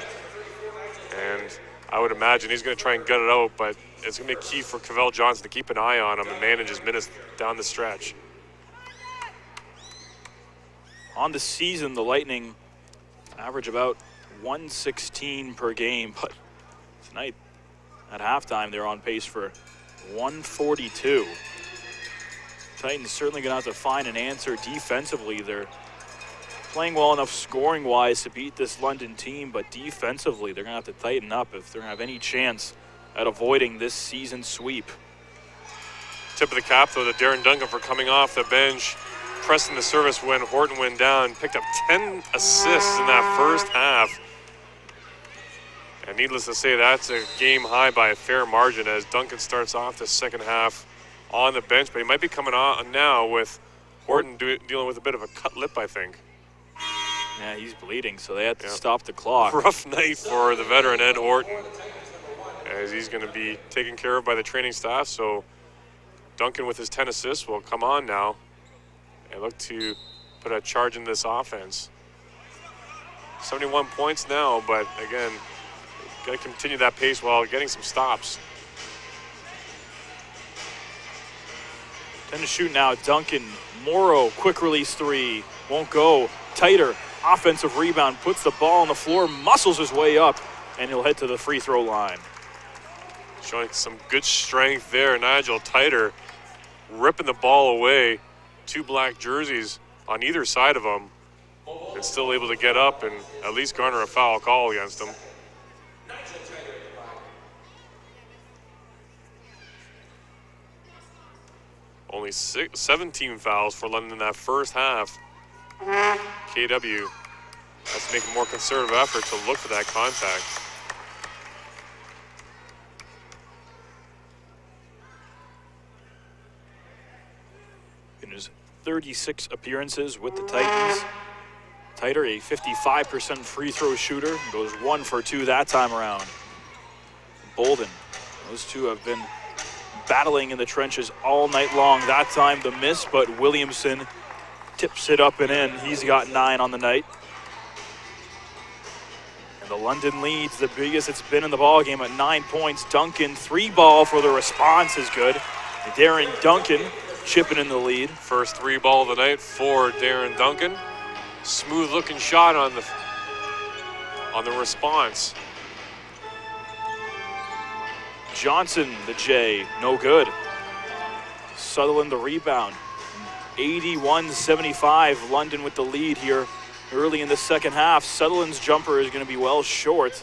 and I would imagine he's going to try and gut it out, but it's going to be key for Cavell Johnson to keep an eye on him and manage his minutes down the stretch. On the season, the Lightning average about 116 per game, but tonight at halftime they're on pace for 142. Titans certainly going to have to find an answer defensively. They're playing well enough scoring-wise to beat this London team, but defensively they're going to have to tighten up if they're going to have any chance at avoiding this season sweep. Tip of the cap, though, to Darren Duncan for coming off the bench, pressing the service when Horton went down, picked up 10 assists in that first half. And needless to say, that's a game high by a fair margin as Duncan starts off the second half on the bench, but he might be coming on now with Horton dealing with a bit of a cut lip, I think. Yeah, he's bleeding, so they had to stop the clock. Rough night for the veteran Ed Horton, as he's going to be taken care of by the training staff. So Duncan with his 10 assists will come on now and look to put a charge in this offense. 71 points now, but again, got to continue that pace while getting some stops. 10 to shoot now. Duncan, Morrow, quick release three, won't go. Tighter, offensive rebound, puts the ball on the floor, muscles his way up, and he'll head to the free throw line. Showing some good strength there. Nigel Tighter ripping the ball away. 2 black jerseys on either side of him, and still able to get up and at least garner a foul call against him. Only 17 fouls for London in that first half. KW has to make a more conservative effort to look for that contact. In his 36 appearances with the Titans, Titer, a 55% free throw shooter, goes 1 for 2 that time around. Bolden, those two have been battling in the trenches all night long. That time the miss, but Williamson tips it up and in. He's got 9 on the night. And the London leads the biggest it's been in the ball game at 9 points. Duncan, 3-ball for the response is good. Darren Duncan chipping in the lead. First 3-ball of the night for Darren Duncan. Smooth looking shot on the response. Johnson, the J, no good. Sutherland, the rebound. 81-75, London with the lead here early in the second half. Sutherland's jumper is going to be well short.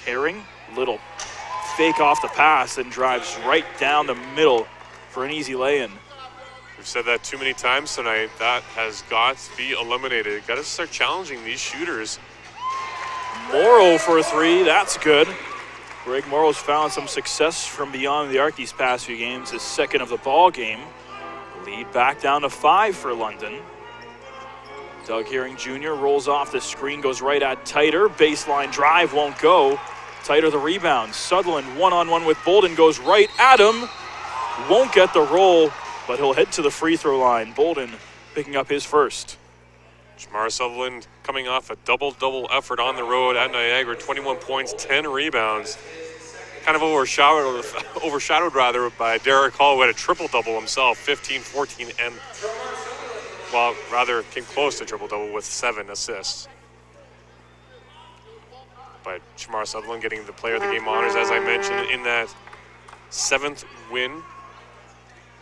Herring, little fake off the pass and drives right down the middle for an easy lay-in. We've said that too many times tonight. That has got to be eliminated. Got to start challenging these shooters. Morrow for a 3, that's good. Greg Morrow's found some success from beyond the arc these past few games, his second of the ball game. Lead back down to 5 for London. Doug Herring Jr. rolls off the screen, goes right at Titer. Baseline drive won't go. Titer the rebound. Sutherland one-on-one with Bolden, goes right at him. Won't get the roll, but he'll head to the free throw line. Bolden picking up his first. Jamar Sutherland coming off a double-double effort on the road at Niagara, 21 points, 10 rebounds. Kind of overshadowed rather by Derek Hall, who had a triple-double himself, 15, 14, and, well, rather came close to triple-double with 7 assists. But Jamar Sutherland getting the player of the game honors, as I mentioned, in that 7th win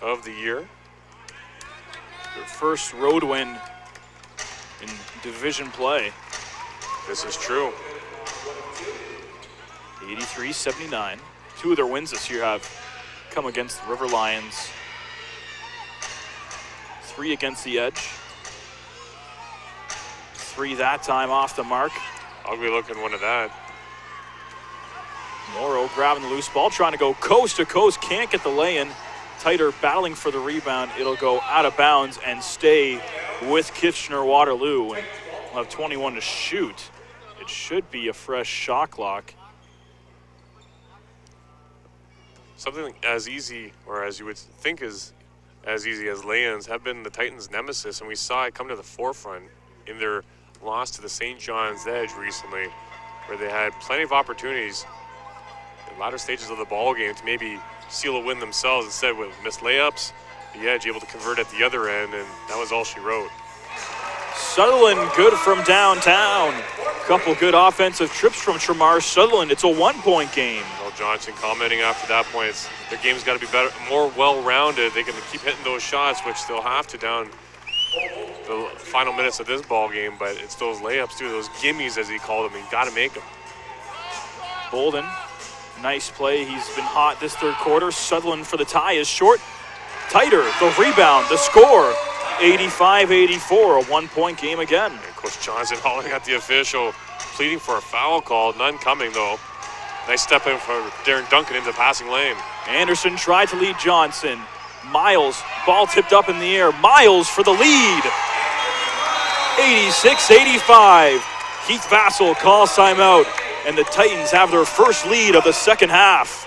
of the year. Their first road win in division play. This is true. 83-79. 2 of their wins this year have come against the River Lions. 3 against the Edge. 3 that time off the mark. Ugly looking one of that. Morrow grabbing the loose ball, trying to go coast to coast, can't get the lay-in. Titer battling for the rebound. It'll go out of bounds and stay with Kitchener-Waterloo. And we'll have 21 to shoot. It should be a fresh shot clock. Something as easy, or as you would think is as easy as lay-ins, have been the Titans' nemesis, and we saw it come to the forefront in their loss to the St. John's Edge recently, where they had plenty of opportunities in latter stages of the ball game to maybe seal a win themselves. Instead, with missed layups, the Edge able to convert at the other end, and that was all she wrote. Sutherland good from downtown. Couple good offensive trips from Tremar Sutherland. It's a 1-point game. Well, Johnson commenting after that point, their game's got to be better, more well-rounded. They can keep hitting those shots, which they'll have to down the final minutes of this ball game, but it's those layups too, those gimmies as he called them. You got to make them. Bolden, nice play. He's been hot this third quarter. Sutherland for the tie is short. Titer, the rebound, the score. 85-84, a 1-point game again. And Coach Johnson hauling at the official, pleading for a foul call. None coming though. Nice step in for Darren Duncan into the passing lane. Anderson tried to lead Johnson. Miles, ball tipped up in the air. Miles for the lead. 86-85. Keith Vassell calls timeout, and the Titans have their first lead of the second half.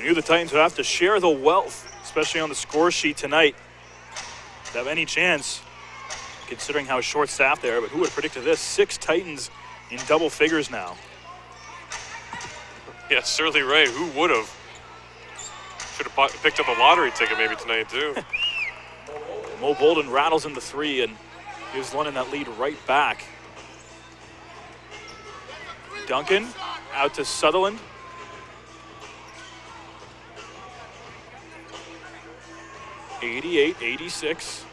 We knew the Titans would have to share the wealth, especially on the score sheet tonight, to have any chance, considering how short-staffed they are. But who would have predicted this? 6 Titans in double figures now. Yeah, certainly right. Who would have? Should have picked up a lottery ticket maybe tonight too. Mo Bolden rattles in the 3 and gives London that lead right back. Duncan out to Sutherland. (88-86).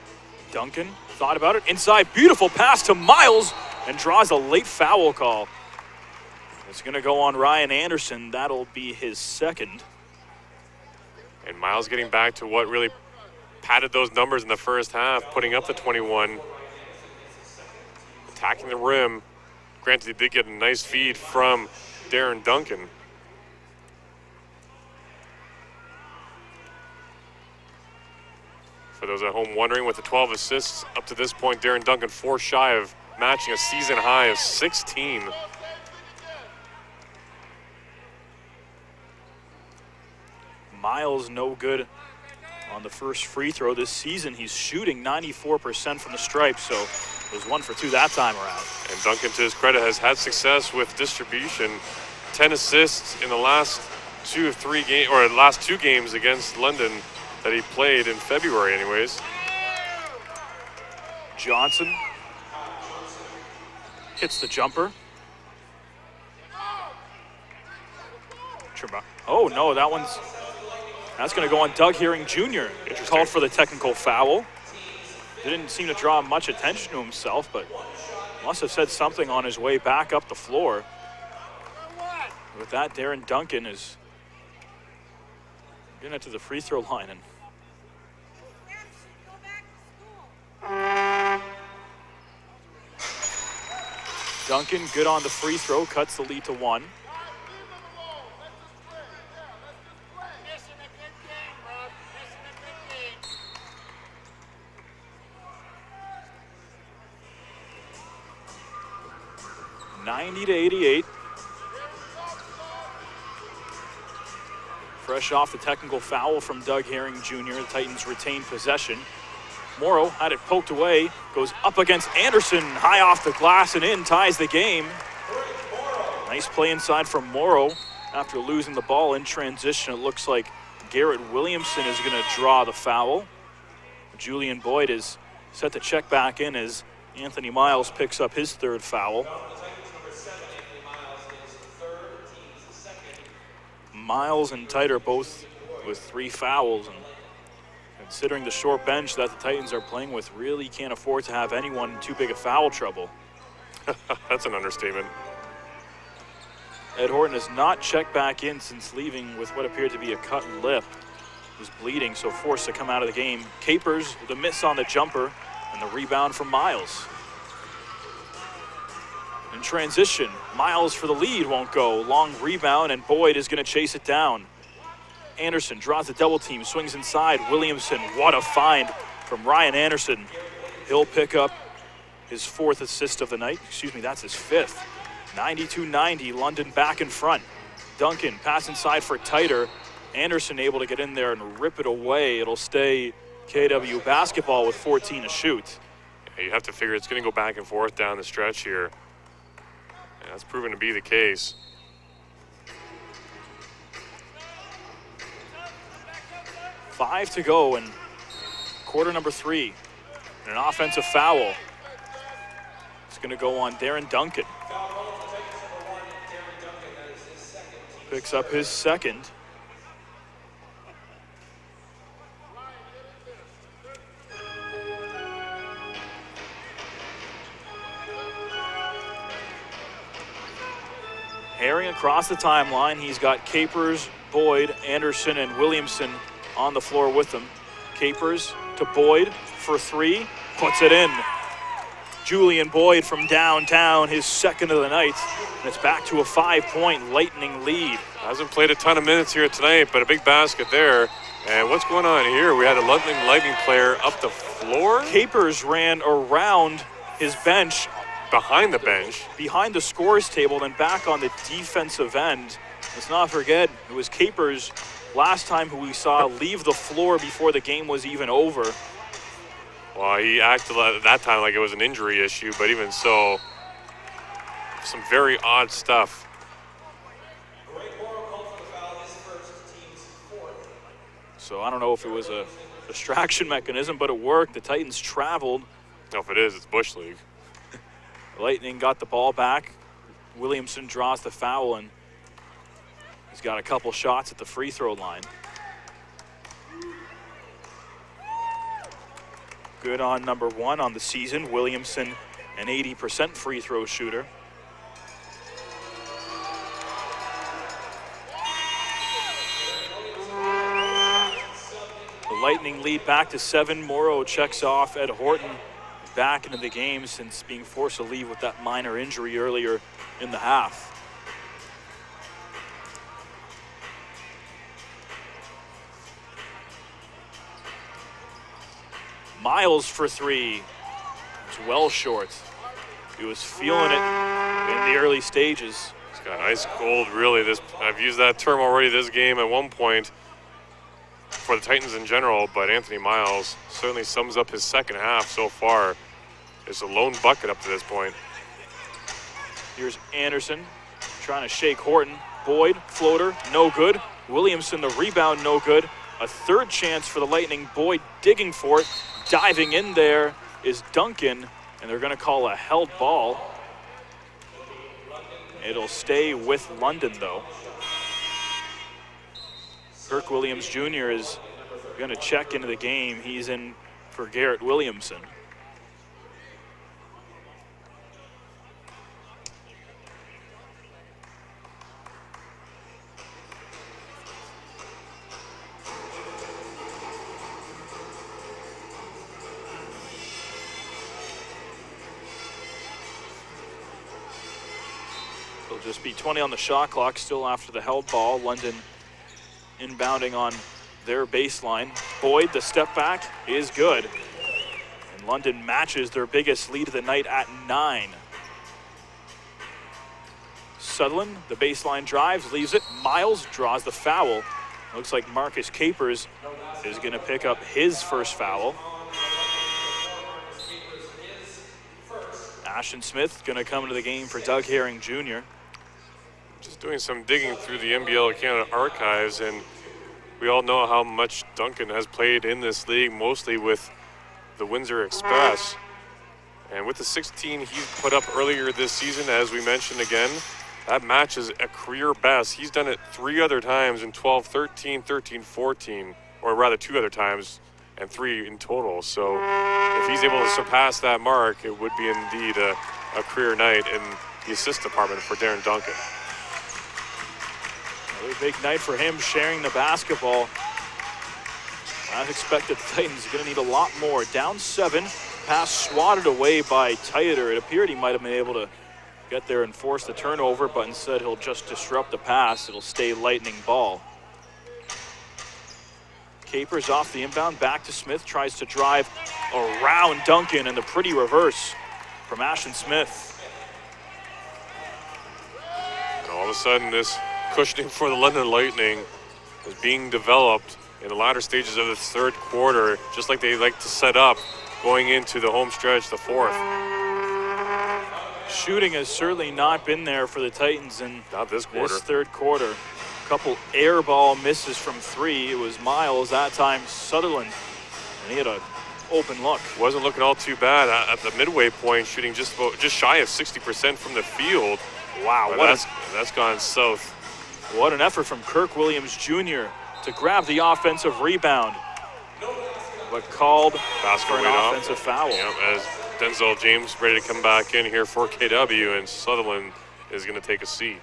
Duncan thought about it. Inside, beautiful pass to Miles and draws a late foul call. It's going to go on Ryan Anderson. That'll be his second. And Miles getting back to what really padded those numbers in the first half, putting up the 21. Attacking the rim. Granted, he did get a nice feed from Darren Duncan. For those at home wondering, with the 12 assists up to this point, Darren Duncan 4 shy of matching a season high of 16. Miles no good on the first free throw this season. He's shooting 94% from the stripe, so it was 1 for 2 that time around. And Duncan, to his credit, has had success with distribution. 10 assists in the last 2 or 3 games, or last 2 games against London that he played in February anyways. Johnson hits the jumper. Oh no, that's going to go on Doug Herring Jr. Called for the technical foul. Didn't seem to draw much attention to himself, but must have said something on his way back up the floor. With that, Darren Duncan is getting it to the free throw line. And Duncan, good on the free throw, cuts the lead to 1. (90-88). Fresh off the technical foul from Doug Herring Jr., the Titans retain possession. Morrow had it poked away, goes up against Anderson, high off the glass and in, ties the game. Nice play inside from Morrow after losing the ball in transition. It looks like Garrett Williamson is going to draw the foul. Julian Boyd is set to check back in as Anthony Miles picks up his 3rd foul. Miles and Titer both with 3 fouls, and considering the short bench that the Titans are playing with, really can't afford to have anyone in too big of foul trouble. That's an understatement. Ed Horton has not checked back in since leaving with what appeared to be a cut lip. He was bleeding, so forced to come out of the game. Capers with a miss on the jumper and the rebound from Miles. In transition, Miles for the lead won't go. Long rebound, and Boyd is going to chase it down. Anderson draws a double team, swings inside. Williamson, what a find from Ryan Anderson. He'll pick up his 4th assist of the night. Excuse me, that's his 5th. 92-90, London back in front. Duncan, pass inside for Titer. Anderson able to get in there and rip it away. It'll stay KW basketball with 14 to shoot. Yeah, you have to figure it's going to go back and forth down the stretch here. And that's proven to be the case. Five to go in quarter number 3. And an offensive foul. It's going to go on Darren Duncan. Picks up his 2nd. Herring across the timeline. He's got Capers, Boyd, Anderson, and Williamson on the floor with him. Capers to Boyd for 3, puts it in. Julian Boyd from downtown, his 2nd of the night. And it's back to a 5-point Lightning lead. Hasn't played a ton of minutes here tonight, but a big basket there. And what's going on here? We had a Lightning player up the floor. Capers ran around his bench. Behind the bench. Behind the scores table, then back on the defensive end. Let's not forget, it was Capers last time who we saw leave the floor before the game was even over. Well, he acted at that time like it was an injury issue, but even so, some very odd stuff. So I don't know if it was a distraction mechanism, but it worked. The Titans traveled. No, if it is, it's Bush League. Lightning got the ball back. Williamson draws the foul, and he's got a couple shots at the free throw line. Good on number 1 on the season. Williamson, an 80% free throw shooter. The Lightning lead back to 7. Morrow checks off. Ed Horton back into the game since being forced to leave with that minor injury earlier in the half. Miles for 3. It's well short. He was feeling it in the early stages. He's got ice cold, really. I've used that term already this game at one point for the Titans in general, but Anthony Miles certainly sums up his second half so far. It's a lone bucket up to this point. Here's Anderson trying to shake Horton. Boyd, floater, no good. Williamson, the rebound, no good. A third chance for the Lightning. Boyd digging for it. Diving in there is Duncan, and they're going to call a held ball. It'll stay with London, though. Kirk Williams Jr. is going to check into the game. He's in for Garrett Williamson. It'll just be 20 on the shot clock, still after the held ball. London inbounding on their baseline. Boyd, the step back is good. And London matches their biggest lead of the night at 9. Sutherland, the baseline drives, leaves it. Miles draws the foul. Looks like Marcus Capers is going to pick up his first foul. Ashton Smith going to come into the game for Doug Herring Jr. Just doing some digging through the NBL Canada archives, and we all know how much Duncan has played in this league, mostly with the Windsor Express. And with the 16 he put up earlier this season, as we mentioned again, that matches a career best. He's done it 3 other times in 12-13, 13-14, or rather 2 other times, and 3 in total. So if he's able to surpass that mark, it would be indeed a career night in the assist department for Darren Duncan. Another big night for him, sharing the basketball. As expected, the Titans are going to need a lot more. Down 7, pass swatted away by Titer. It appeared he might have been able to get there and force the turnover, but instead he'll just disrupt the pass. It'll stay Lightning ball. Capers off the inbound, back to Smith, tries to drive around Duncan, and the pretty reverse from Ashton Smith. And all of a sudden, this cushioning for the London Lightning is being developed in the latter stages of the 3rd quarter, just like they like to set up going into the home stretch, the 4th. Shooting has certainly not been there for the Titans in not this quarter. This 3rd quarter. A couple air ball misses from 3. It was Miles, that time Sutherland, and he had an open look. Wasn't looking all too bad at the midway point, shooting just shy of 60% from the field. Wow, that's gone south. What an effort from Kirk Williams Jr. to grab the offensive rebound, but called for an offensive foul. Yep, as Denzel James ready to come back in here for KW, and Sutherland is going to take a seat.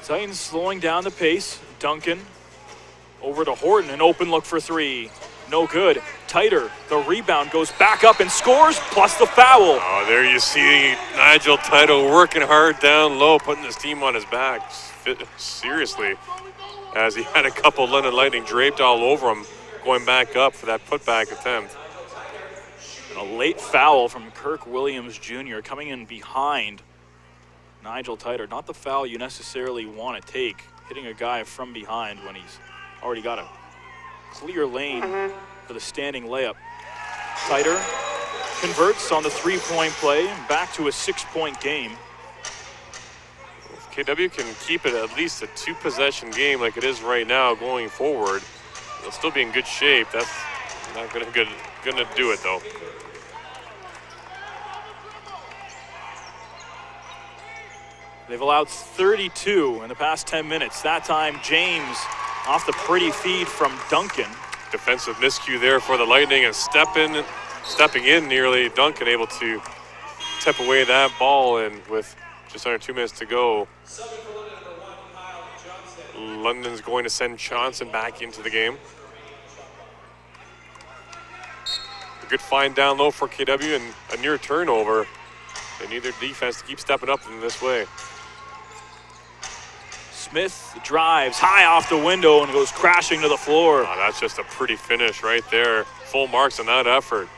Titans slowing down the pace. Duncan over to Horton, an open look for 3. No good. Titer, the rebound, goes back up and scores, plus the foul. Oh, there you see Nigel Titer working hard down low, putting his team on his back, seriously, as he had a couple London Lightning draped all over him. going back up for that putback attempt. A late foul from Kirk Williams Jr. coming in behind Nigel Titer. Not the foul you necessarily want to take, hitting a guy from behind when he's already got a clear lane for the standing layup. Titer converts on the three-point play, back to a 6-point game. If KW can keep it at least a 2-possession game like it is right now going forward, they'll still be in good shape. That's not gonna do it though. They've allowed 32 in the past 10 minutes. That time, James off the pretty feed from Duncan. Defensive miscue there for the Lightning, and stepping in nearly. Duncan able to tip away that ball, and with just under 2 minutes to go, London's going to send Johnson back into the game. A good find down low for KW and a near turnover. They need their defense to keep stepping up in this way. Smith drives high off the window and goes crashing to the floor. Oh, that's just a pretty finish right there. Full marks on that effort.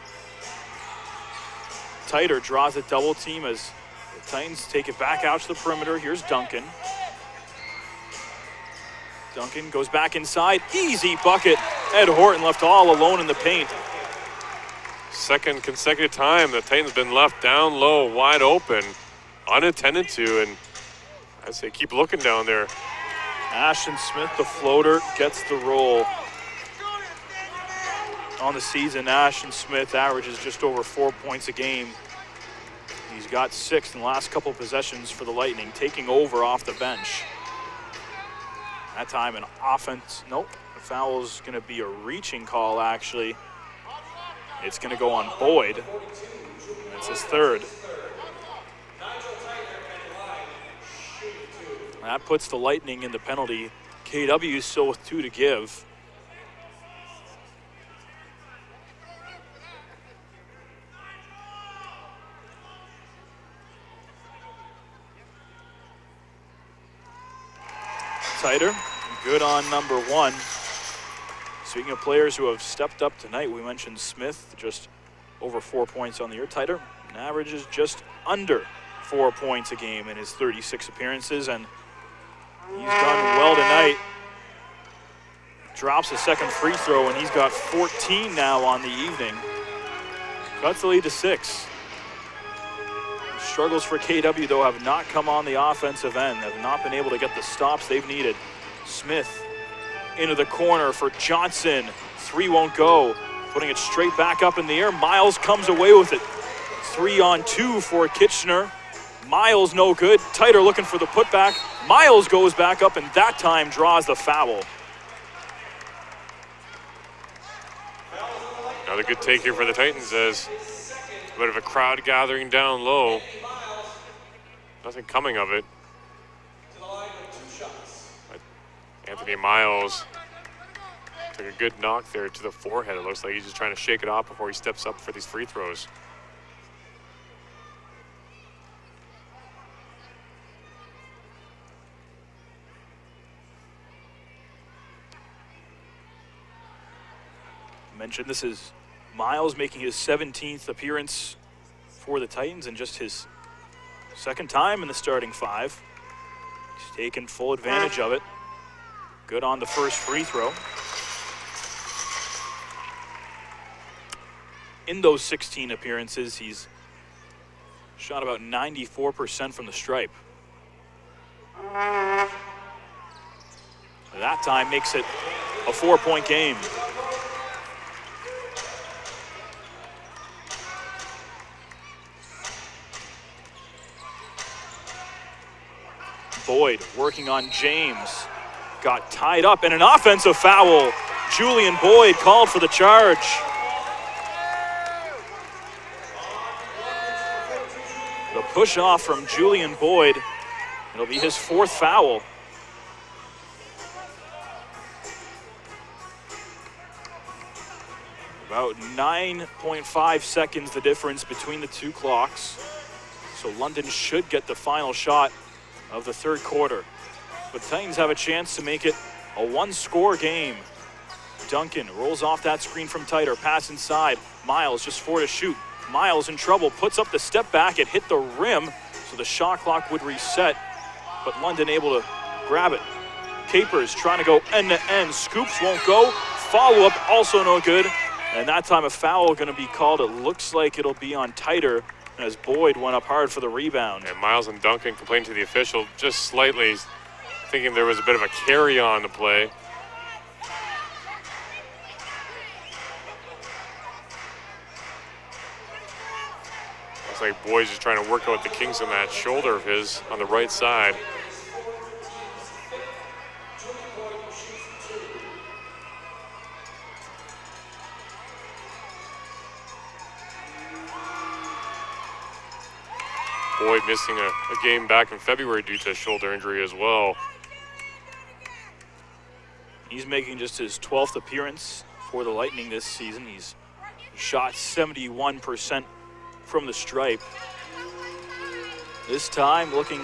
Titer draws a double team as the Titans take it back out to the perimeter. Here's Duncan. Duncan goes back inside. Easy bucket. Ed Horton left all alone in the paint. Second consecutive time the Titans been left down low, wide open, unattended to, and I say keep looking down there. Ashton Smith, the floater, gets the roll. On the season, Ashton Smith averages just over 4 points a game. He's got 6 in the last couple of possessions for the Lightning, taking over off the bench. That time an offense, nope, the foul is gonna be a reaching call actually. It's gonna go on Boyd. That's his third. That puts the Lightning in the penalty. KW still with 2 to give. Titer, good on number 1. Speaking of players who have stepped up tonight, we mentioned Smith, just over 4 points on the year. Titer averages just under 4 points a game in his 36 appearances, and he's done well tonight. Drops a second free throw, and he's got 14 now on the evening. Cuts the lead to 6. The struggles for KW, though, have not come on the offensive end. Have not been able to get the stops they've needed. Smith into the corner for Johnson. 3 won't go. Putting it straight back up in the air. Miles comes away with it. 3-on-2 for Kitchener. Miles no good. Titer looking for the putback. Miles goes back up and that time draws the foul. Another good take here for the Titans as a bit of a crowd gathering down low. Nothing coming of it. But Anthony Miles took a good knock there to the forehead. It looks like he's just trying to shake it off before he steps up for these free throws. Mentioned this is Miles making his 17th appearance for the Titans and just his second time in the starting 5. He's taken full advantage of it. Good on the first free throw. In those 16 appearances, he's shot about 94% from the stripe. That time makes it a 4-point game. Boyd working on James. Got tied up and an offensive foul. Julian Boyd called for the charge. The push off from Julian Boyd. It'll be his 4th foul. About 9.5 seconds the difference between the 2 clocks. So London should get the final shot of the 3rd quarter. But Titans have a chance to make it a 1-score game. Duncan rolls off that screen from Titer, pass inside. Miles just 4 to shoot. Miles in trouble, puts up the step back. It hit the rim, so the shot clock would reset, but London able to grab it. Capers trying to go end to end. Scoops won't go. Follow up also no good. And that time a foul going to be called. It looks like it'll be on Titer as Boyd went up hard for the rebound. And Miles and Duncan complained to the official just slightly, thinking there was a bit of a carry on the play. Looks like Boyd's just trying to work out the kinks on that shoulder of his on the right side. Boyd missing a game back in February due to a shoulder injury as well. He's making just his 12th appearance for the Lightning this season. He's shot 71% from the stripe. This time looking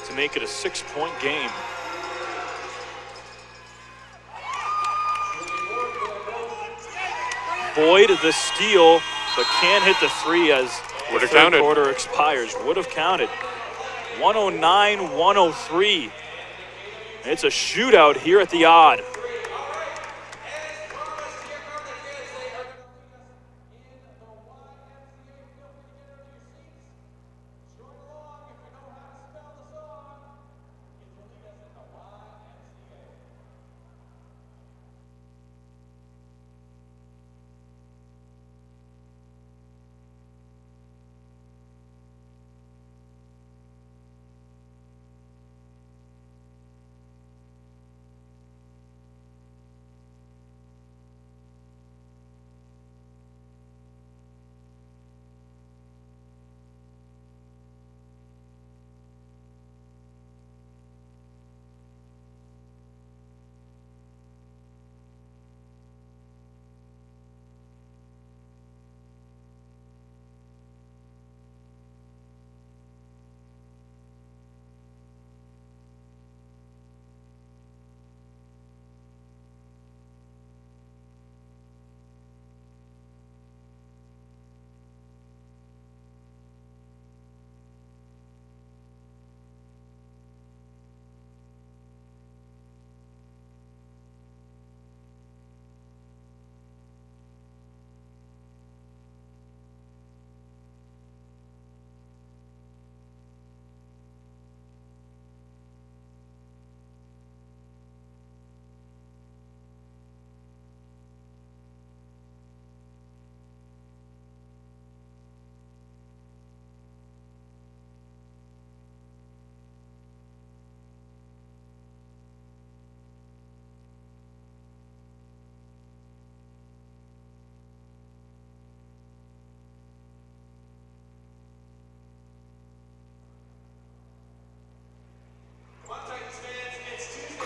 to make it a 6-point game. Boyd the steal, but can't hit the three as the third quarter expires. Would have counted. 109-103. It's a shootout here at the Odd.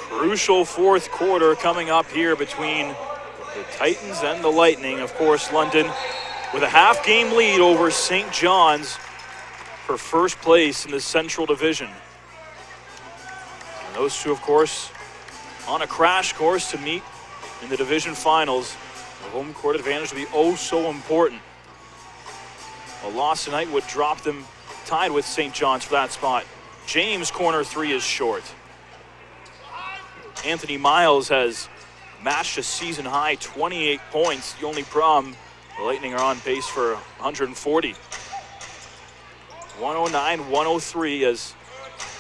Crucial fourth quarter coming up here between the Titans and the Lightning. Of course, London with a half-game lead over St. John's for first place in the Central Division. And those two, of course, on a crash course to meet in the division finals. The home court advantage will be oh so important. A loss tonight would drop them tied with St. John's for that spot. James' corner three is short. Anthony Miles has matched a season-high 28 points. The only problem, the Lightning are on pace for 140. 109-103 as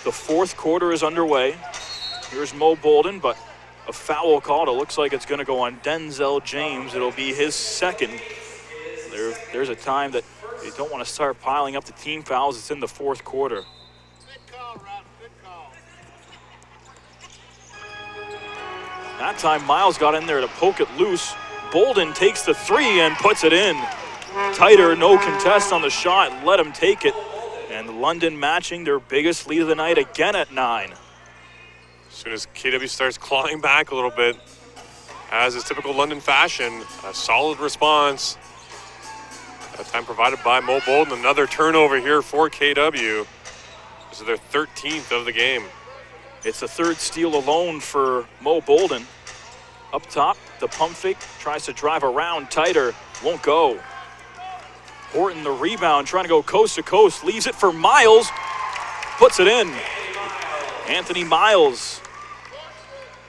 the fourth quarter is underway. Here's Mo Bolden, but a foul called. It looks like it's going to go on Denzel James. It'll be his second. There's a time that you don't want to start piling up the team fouls. It's in the fourth quarter. That time, Miles got in there to poke it loose. Bolden takes the three and puts it in. Titer, no contest on the shot, let him take it. And London matching their biggest lead of the night again at 9. As soon as KW starts clawing back a little bit, as is typical London fashion, a solid response. That time provided by Mo Bolden. Another turnover here for KW. This is their 13th of the game. It's the third steal alone for Mo Bolden. Up top, the pump fake, tries to drive around tighter, won't go. Horton the rebound, trying to go coast to coast, leaves it for Miles, puts it in. Anthony Miles,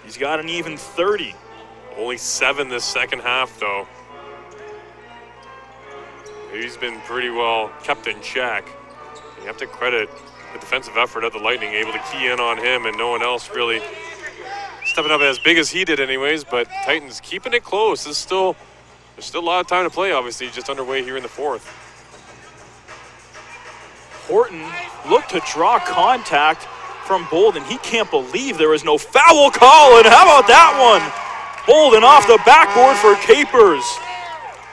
he's got an even 30. Only 7 this second half, though. He's been pretty well kept in check. You have to credit the defensive effort of the Lightning, able to key in on him, and no one else really stepping up as big as he did anyways, but Titans keeping it close. There's still a lot of time to play, obviously, just underway here in the fourth. Horton looked to draw contact from Bolden. He can't believe there was no foul call, and how about that one? Bolden off the backboard for Capers.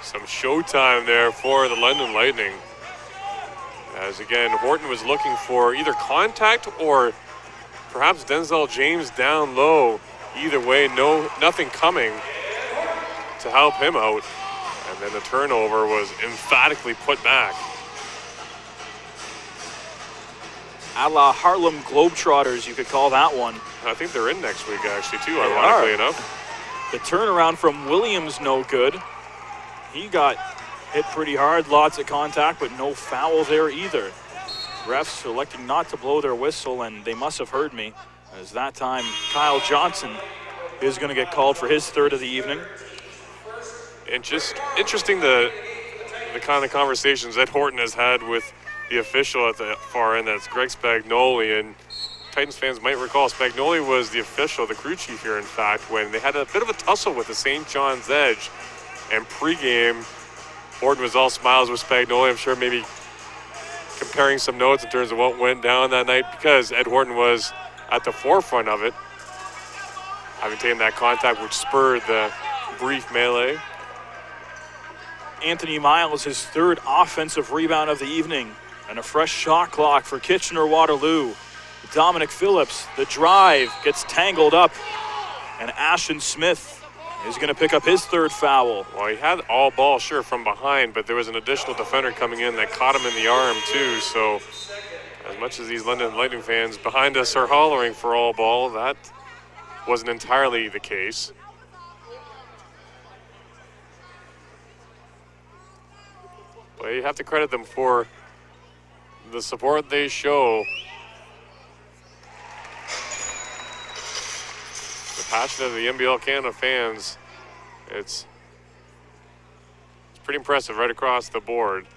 Some showtime there for the London Lightning. As again, Horton was looking for either contact or perhaps Denzel James down low. Either way, nothing coming to help him out. And then the turnover was emphatically put back. A la Harlem Globetrotters, you could call that one. I think they're in next week, actually, too, ironically enough. The turnaround from Williams, no good. He got hit pretty hard, lots of contact, but no foul there either. Refs electing not to blow their whistle, and they must have heard me, as that time Kyle Johnson is going to get called for his third of the evening. And just interesting the kind of conversations that Horton has had with the official at the far end. That's Greg Spagnoli, and Titans fans might recall Spagnoli was the official, the crew chief here, in fact, when they had a bit of a tussle with the St. John's Edge. And pregame, Horton was all smiles with Spagnoli. I'm sure maybe comparing some notes in terms of what went down that night, because Ed Horton was at the forefront of it, having taken that contact which spurred the brief melee. Anthony Miles, his third offensive rebound of the evening, and a fresh shot clock for Kitchener-Waterloo. Dominic Phillips, the drive, gets tangled up, and Ashton Smith is going to pick up his third foul. Well, he had all ball, sure, from behind, but there was an additional defender coming in that caught him in the arm, too. So as much as these London Lightning fans behind us are hollering for all ball, that wasn't entirely the case. But you have to credit them for the support they show. The passion of the NBL Canada fans, it's pretty impressive right across the board.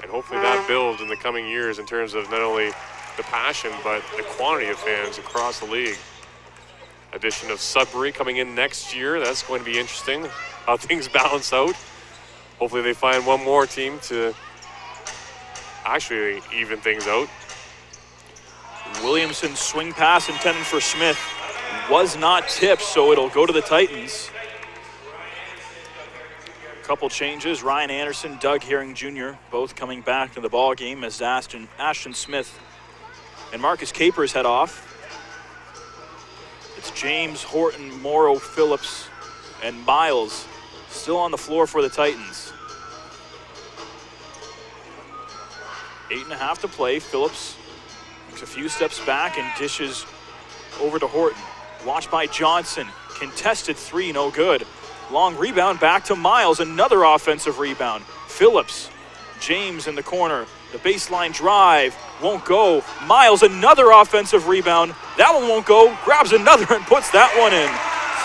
And hopefully that builds in the coming years in terms of not only the passion, but the quantity of fans across the league. Addition of Sudbury coming in next year. That's going to be interesting, how things balance out. Hopefully they find one more team to actually even things out. Williamson's swing pass intended for Smith was not tipped, so it'll go to the Titans. Couple changes, Ryan Anderson, Doug Herring Jr., both coming back to the ball game as Ashton Smith and Marcus Capers head off. It's James, Horton, Morrow, Phillips, and Miles still on the floor for the Titans. 8.5 to play. Phillips makes a few steps back and dishes over to Horton. Watched by Johnson. Contested three, no good. Long rebound back to Miles. Another offensive rebound. Phillips. James in the corner. The baseline drive won't go. Miles, another offensive rebound. That one won't go. Grabs another and puts that one in.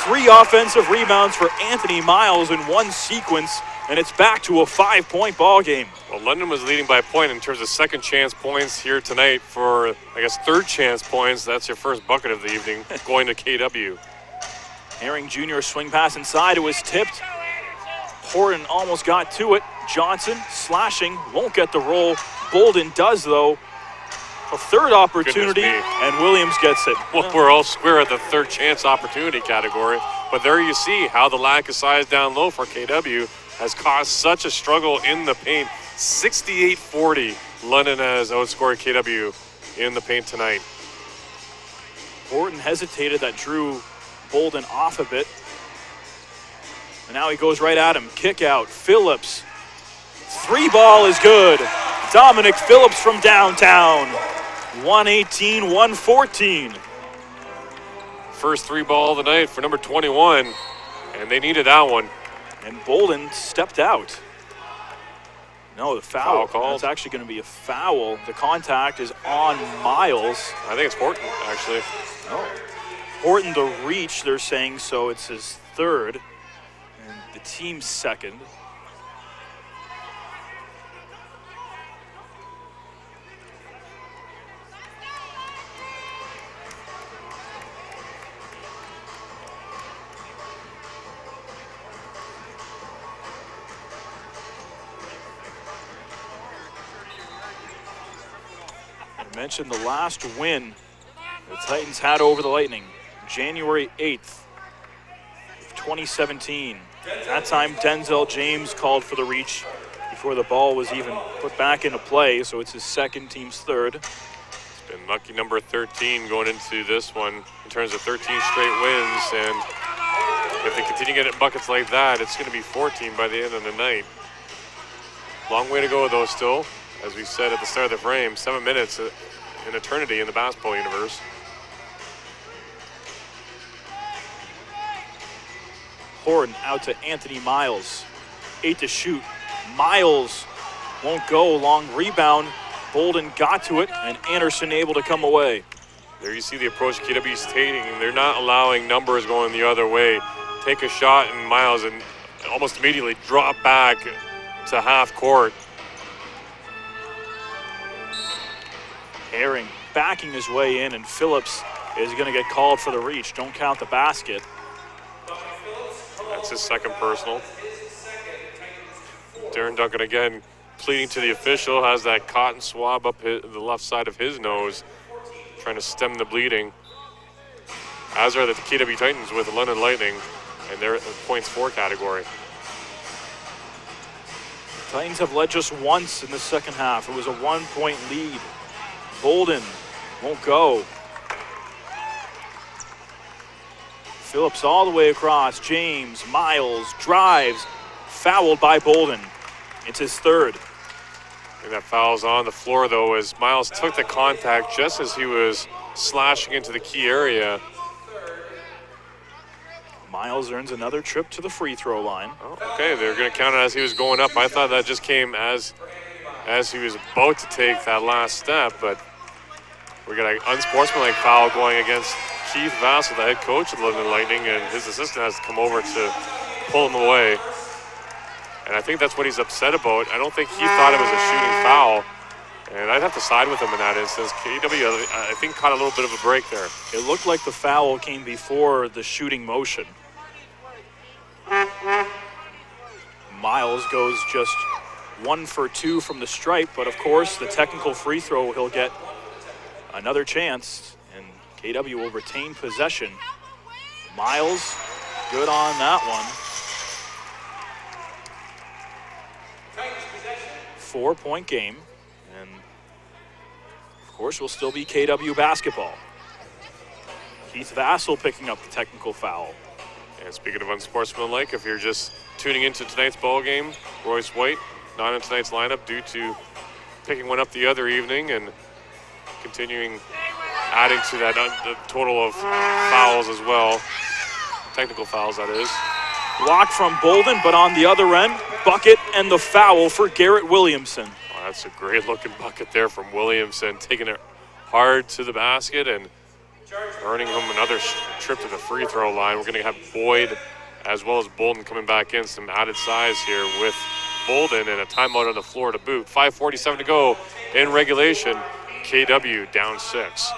3 offensive rebounds for Anthony Miles in one sequence, and it's back to a 5-point ball game. Well, London was leading by a point in terms of second chance points here tonight for, I guess, third chance points. That's your first bucket of the evening going to KW. Herring Jr. swing pass inside. It was tipped. Horton almost got to it. Johnson slashing, won't get the roll. Bolden does, though. A third opportunity, and Williams gets it. Well, we're all square at the third chance opportunity category, but there you see how the lack of size down low for KW has caused such a struggle in the paint. 68-40, London has outscored KW in the paint tonight. Horton hesitated, that drew Bolden off a bit. And now he goes right at him. Kick out. Phillips. 3-ball is good. Dominic Phillips from downtown. 118-114. first 3 ball of the night for number 21, and they needed that one. And Bolden stepped out. No, the foul. Called. It's actually going to be a foul. The contact is on Miles. I think it's Horton, actually. Oh. Horton the reach, they're saying, so it's his third. And the team's second. I mentioned the last win the Titans had over the Lightning, January 8th of 2017. That time, Denzel James called for the reach before the ball was even put back into play, so it's his second, team's third. It's been lucky number 13 going into this one in terms of 13 straight wins, and if they continue getting buckets like that, it's going to be 14 by the end of the night. Long way to go, though, still. As we said at the start of the frame, 7 minutes, an eternity in the basketball universe. Horton out to Anthony Miles. 8 to shoot. Miles won't go. Long rebound. Bolden got to it, and Anderson able to come away. There you see the approach KW's taking. They're not allowing numbers going the other way. Take a shot, and Miles and almost immediately drop back to half court. Herring backing his way in, and Phillips is going to get called for the reach. Don't count the basket. That's his second personal. Darren Duncan again pleading to the official, has that cotton swab up the left side of his nose, trying to stem the bleeding. As are the KW Titans with the London Lightning, and they're in the points for category. Titans have led just once in the second half. It was a 1-point lead. Bolden won't go. Phillips all the way across. James, Miles, drives, fouled by Bolden. It's his third. And that foul's on the floor, though, as Miles took the contact just as he was slashing into the key area. Miles earns another trip to the free throw line. Oh, okay, they're going to count it as he was going up. I thought that just came as he was about to take that last step, but we got an unsportsmanlike foul going against Keith Vassell, the head coach of the London Lightning, and his assistant has to come over to pull him away. And I think that's what he's upset about. I don't think he thought it was a shooting foul, and I'd have to side with him in that instance. KW, I think, caught a little bit of a break there. It looked like the foul came before the shooting motion. Miles goes just 1 for 2 from the stripe, but of course the technical free throw, he'll get another chance, and KW will retain possession. Miles, good on that one. 4-point game, and of course will still be KW basketball. Keith Vassell picking up the technical foul. And speaking of unsportsmanlike, if you're just tuning into tonight's ball game, Royce White not in tonight's lineup due to picking one up the other evening and continuing adding to that the total of fouls as well. Technical fouls, that is. Blocked from Bolden, but on the other end, bucket and the foul for Garrett Williamson. Oh, that's a great looking bucket there from Williamson, taking it hard to the basket and earning him another trip to the free throw line. We're going to have Boyd as well as Bolden coming back in, some added size here with Bolden, and a timeout on the floor to boot. 5:47 to go in regulation. KW down 6.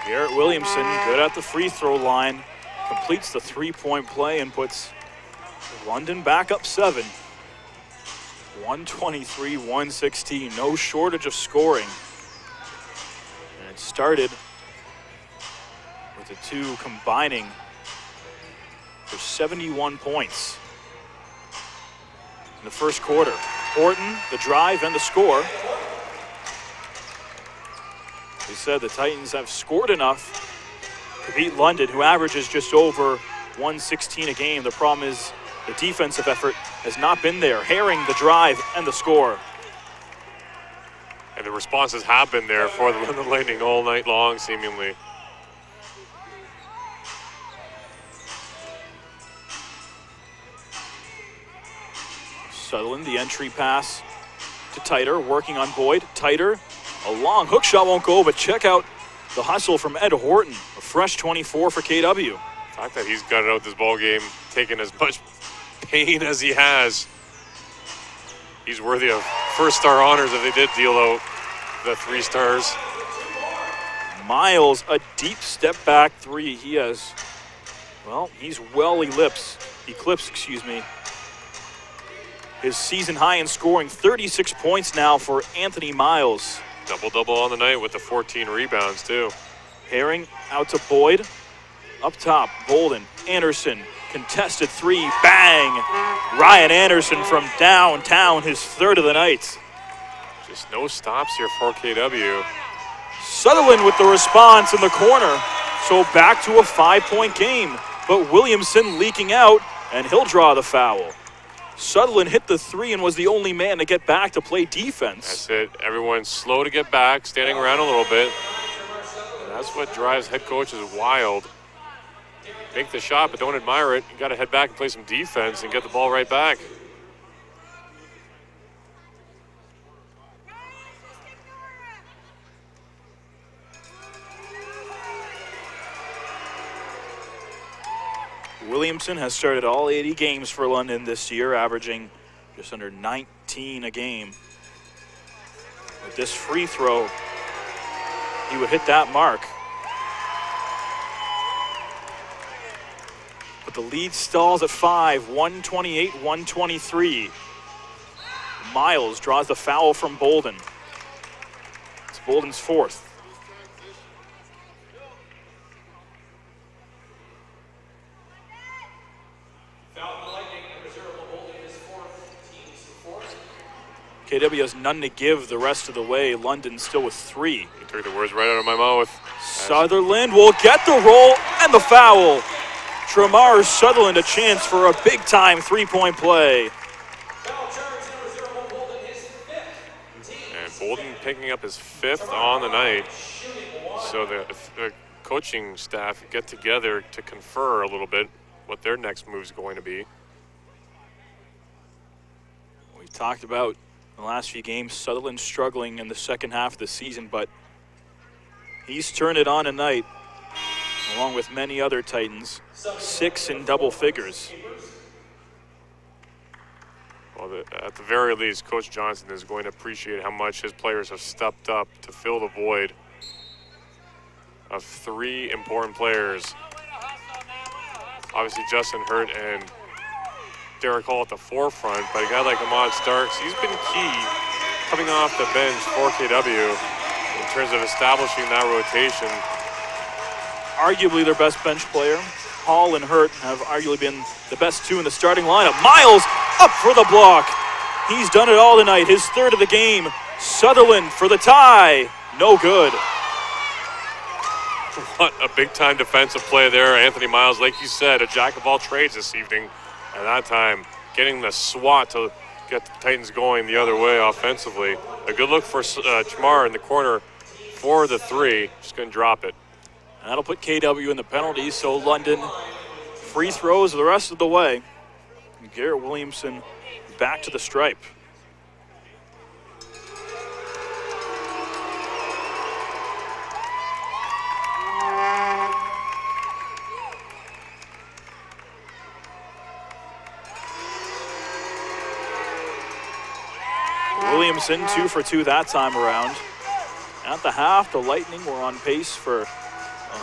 Garrett Williamson, good at the free throw line, completes the three-point play and puts London back up 7. 123-116, no shortage of scoring. And it started with the two combining for 71 points in the first quarter. Horton, the drive and the score. We said the Titans have scored enough to beat London, who averages just over 116 a game. The problem is the defensive effort has not been there. Herring, the drive and the score. And the responses have been there for the London Lightning all night long, seemingly. Sutherland, the entry pass to Titer, working on Boyd. Titer, a long hook shot won't go, but check out the hustle from Ed Horton, a fresh 24 for KW. The fact that he's got it out this ball game, taking as much pain as he has, he's worthy of first-star honors if they did deal out the 3 stars. Miles, a deep step back 3. He has, well, he's well eclipsed, his season high in scoring, 36 points now for Anthony Miles. Double-double on the night with the 14 rebounds, too. Herring out to Boyd. Up top, Bolden, Anderson, contested 3, bang! Ryan Anderson from downtown, his 3rd of the night. Just no stops here for KW. Sutherland with the response in the corner. So back to a 5-point game, but Williamson leaking out, and he'll draw the foul. Sutherland hit the 3 and was the only man to get back to play defense. That's it. Everyone's slow to get back, standing around a little bit. And that's what drives head coaches wild. Make the shot, but don't admire it. You got to head back and play some defense and get the ball right back. Williamson has started all 80 games for London this year, averaging just under 19 a game. With this free throw, he would hit that mark. But the lead stalls at 5, 128-123. Miles draws the foul from Bolden. It's Bolden's 4th. KW has none to give the rest of the way. London still with 3. You took the words right out of my mouth. Sutherland will get the roll and the foul. Tremar Sutherland a chance for a big-time 3-point play. And Bolden picking up his 5th on the night. So the coaching staff get together to confer a little bit what their next move is going to be. We talked about in the last few games, Sutherland struggling in the second half of the season, but he's turned it on tonight, along with many other Titans, 6 in double figures. Well, at the very least, Coach Johnson is going to appreciate how much his players have stepped up to fill the void of 3 important players. Obviously, Justin Hurt and Derek Hall at the forefront, but a guy like Ahmad Starks, he's been key coming off the bench for KW in terms of establishing that rotation. Arguably their best bench player. Hall and Hurt have arguably been the best 2 in the starting lineup. Miles up for the block. He's done it all tonight, his 3rd of the game. Sutherland for the tie, no good. What a big-time defensive play there. Anthony Miles, like you said, a jack of all trades this evening. At that time, getting the swat to get the Titans going the other way offensively. A good look for Chamar in the corner for the 3. Just going to drop it. And that'll put KW in the penalties, so London free throws the rest of the way. And Garrett Williamson back to the stripe. Williamson 2 for 2 that time around. At the half, the Lightning were on pace for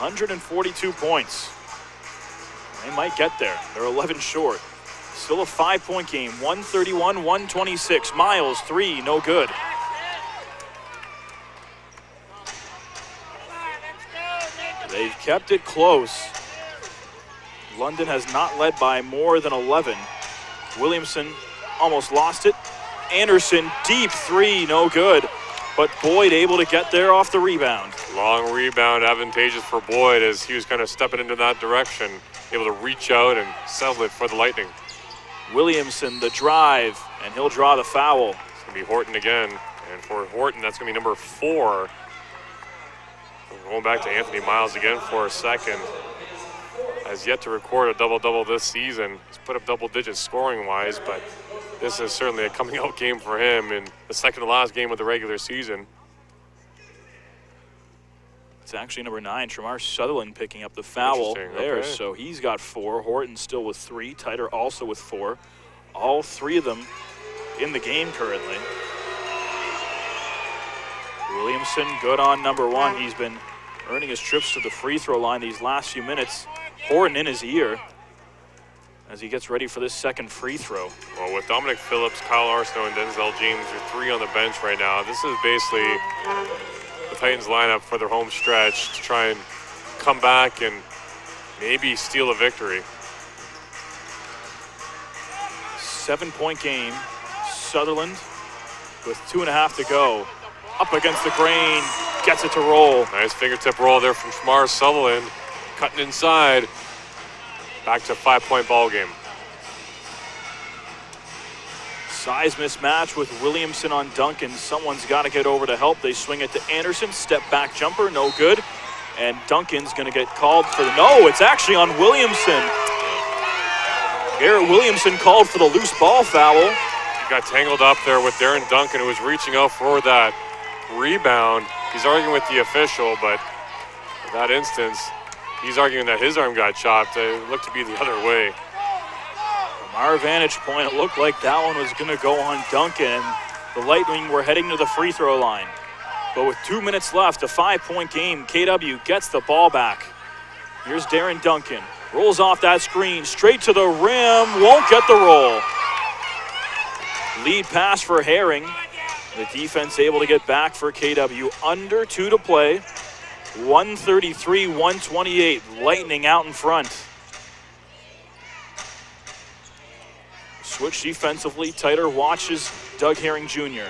142 points. They might get there. They're 11 short. Still a 5-point game. 131-126. Miles, 3, no good. They've kept it close. London has not led by more than 11. Williamson almost lost it. Anderson, deep 3, no good. But Boyd able to get there off the rebound. Long rebound, advantageous for Boyd as he was kind of stepping into that direction, able to reach out and settle it for the Lightning. Williamson, the drive, and he'll draw the foul. It's going to be Horton again. And for Horton, that's going to be number 4. Going back to Anthony Miles again for a second. Has yet to record a double-double this season. He's put up double digits scoring-wise, but this is certainly a coming-out game for him in the second-to-last game of the regular season. It's actually number 9, Tremar Sutherland, picking up the foul there. Okay. So he's got 4. Horton still with 3. Titer also with 4. All 3 of them in the game currently. Williamson good on number 1. He's been earning his trips to the free throw line these last few minutes. Horton in his ear as he gets ready for this second free throw. Well, with Dominic Phillips, Kyle Arsenault, and Denzel James, are 3 on the bench right now. This is basically the Titans lineup for their home stretch to try and come back and maybe steal a victory. 7-point game. Sutherland with 2.5 to go. Up against the grain, gets it to roll. Nice fingertip roll there from Tremar Sutherland, cutting inside. Back to 5-point ball game. Size mismatch with Williamson on Duncan. Someone's got to get over to help. They swing it to Anderson. Step back jumper, no good. And Duncan's going to get called for the... No, it's actually on Williamson. Garrett Williamson called for the loose ball foul. He got tangled up there with Darren Duncan, who was reaching out for that rebound. He's arguing with the official, but in that instance, he's arguing that his arm got chopped. It looked to be the other way. From our vantage point, it looked like that one was going to go on Duncan. The Lightning were heading to the free throw line. But with 2 minutes left, a 5-point game, KW gets the ball back. Here's Darren Duncan. Rolls off that screen, straight to the rim, won't get the roll. Lead pass for Herring. The defense able to get back for KW. Under 2 to play. 133-128. Lightning out in front. Switch defensively. Titer watches Doug Herring Jr.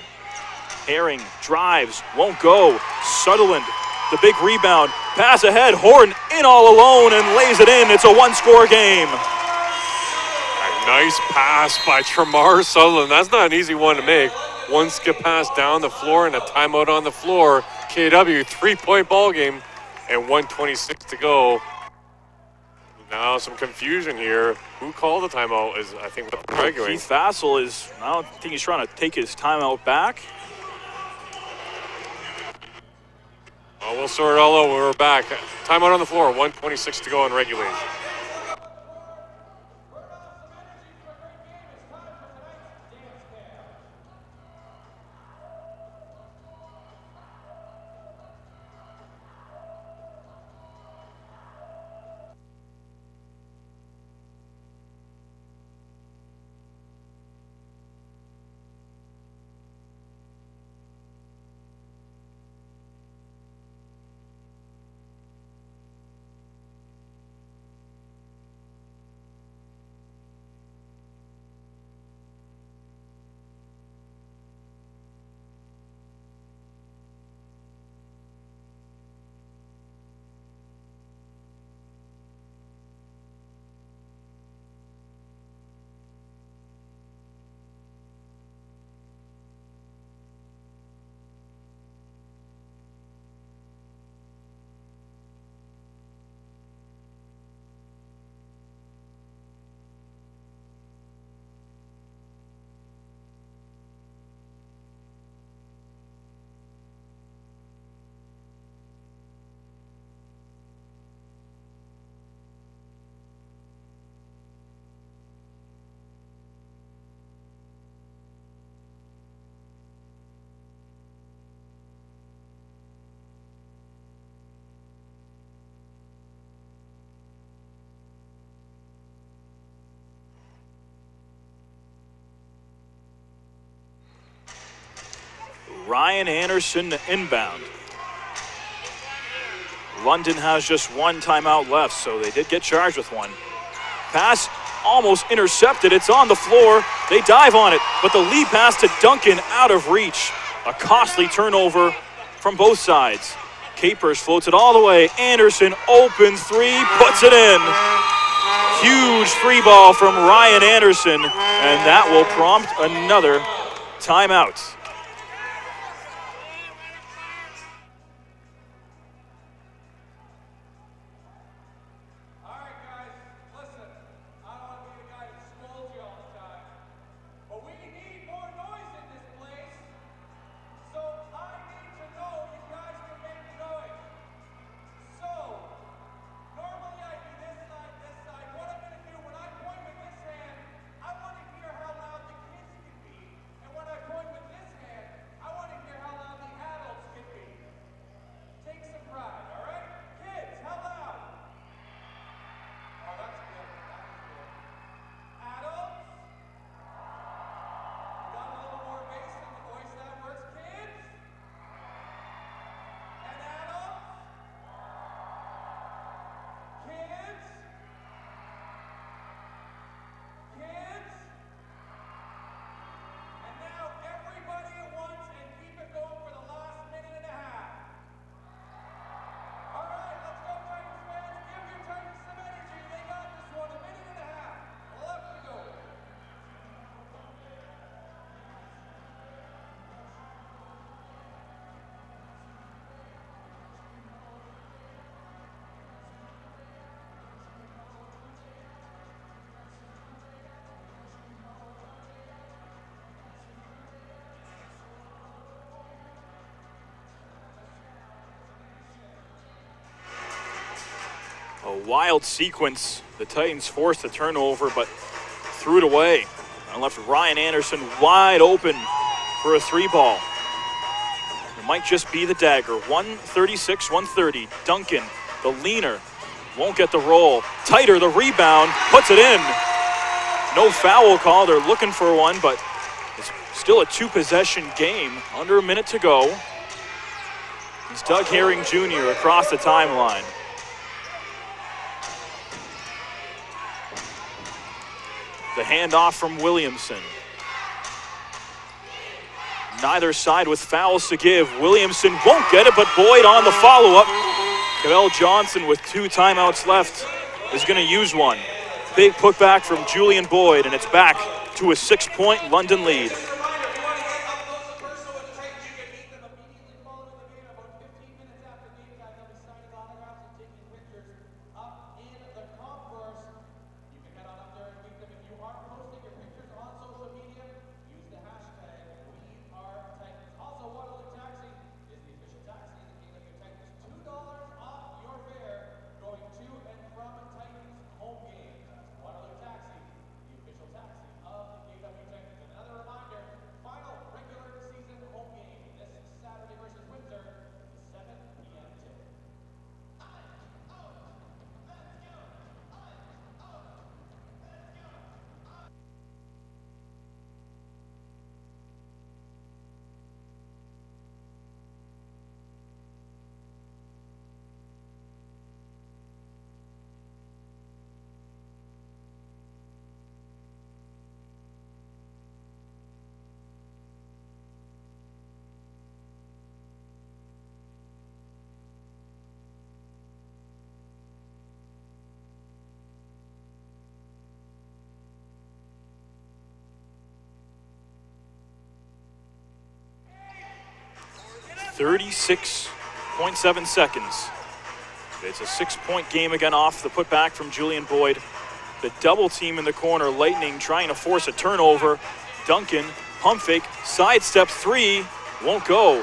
Herring drives, won't go. Sutherland, the big rebound. Pass ahead. Horton in all alone and lays it in. It's a 1-score game. A nice pass by Tremar Sutherland. That's not an easy one to make. One skip pass down the floor and a timeout on the floor. KW 3-point ball game and 1:26 to go. Now some confusion here. Who called the timeout is, I think, what they're arguing. Keith Vassell is, I don't think he's trying to take his timeout back. Well, we'll sort it all out when we're back. Timeout on the floor, 1:26 to go in regulation. Ryan Anderson inbound. London has just one timeout left, so they did get charged with one. Pass almost intercepted. It's on the floor. They dive on it, but the lead pass to Duncan out of reach. A costly turnover from both sides. Capers floats it all the way. Anderson, open three, puts it in. Huge free ball from Ryan Anderson, and that will prompt another timeout. A wild sequence. The Titans forced the turnover, but threw it away. And left Ryan Anderson wide open for a three ball. It might just be the dagger. 136, 130. Duncan, the leaner, won't get the roll. Tighter, the rebound, puts it in. No foul call. They're looking for one, but it's still a two-possession game. Under a minute to go. It's Doug Herring Jr. across the timeline. The handoff from Williamson. Neither side with fouls to give. Williamson won't get it, but Boyd on the follow-up. Cavell Johnson with 2 timeouts left is going to use one. Big putback from Julian Boyd, and it's back to a 6-point London lead. .7 seconds. It's a 6-point game again off the putback from Julian Boyd. The double team in the corner, Lightning trying to force a turnover. Duncan, pump fake, sidestep three, won't go.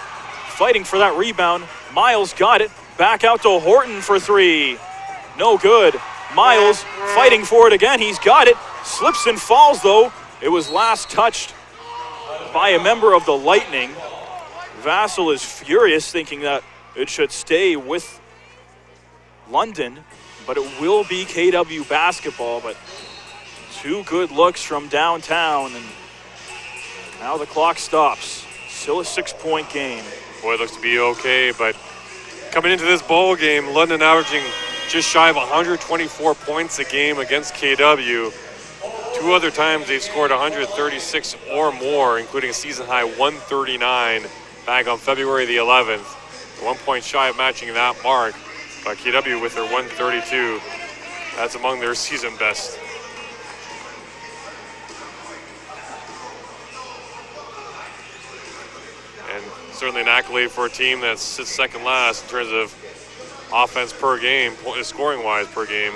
Fighting for that rebound. Miles got it, back out to Horton for three. No good. Miles fighting for it again, he's got it. Slips and falls though. It was last touched by a member of the Lightning. Vassell is furious, thinking that it should stay with London, but it will be KW basketball. But 2 good looks from downtown, and now the clock stops. Still a 6-point game. Boy, it looks to be okay, but coming into this ball game, London averaging just shy of 124 points a game against KW. 2 other times they've scored 136 or more, including a season-high 139 back on February the 11th. 1 point shy of matching that mark, but KW with their 132, that's among their season best. And certainly an accolade for a team that sits second last in terms of offense per game, scoring-wise per game.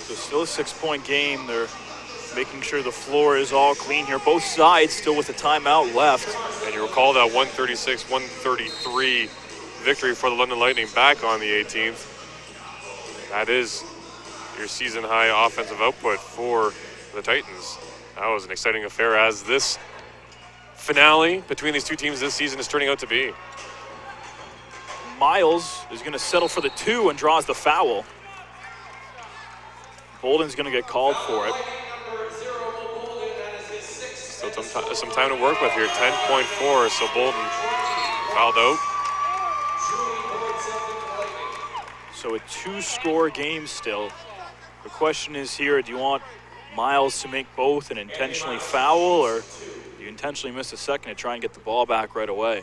So still a 6-point game. They're making sure the floor is all clean here. Both sides still with a timeout left. And you recall that 136-133 victory for the London Lightning back on the 18th. That is your season-high offensive output for the Titans. That was an exciting affair, as this finale between these two teams this season is turning out to be. Miles is going to settle for the 2 and draws the foul. Bolden's going to get called for it. Still some time to work with here. 10.4, so Bolden fouled out. So a 2-score game still. The question is here, do you want Miles to make both and intentionally foul, or do you intentionally miss a second to try and get the ball back right away?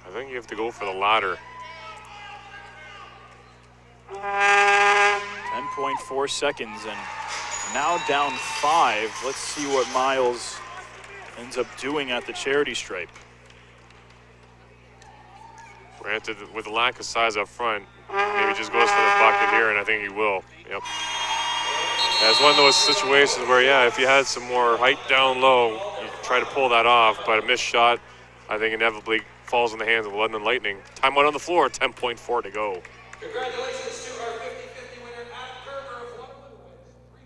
I think you have to go for the latter. 10.4 seconds and now down 5. Let's see what Miles ends up doing at the charity stripe. Granted, with the lack of size up front, maybe just goes for the bucket here, and I think he will. Yep. Yeah, it's one of those situations where, yeah, if you had some more height down low, you try to pull that off, but a missed shot, I think inevitably falls in the hands of the London Lightning. Timeout on the floor, 10.4 to go. Congratulations to our 50-50 winner at Kerber. One blue wins $380.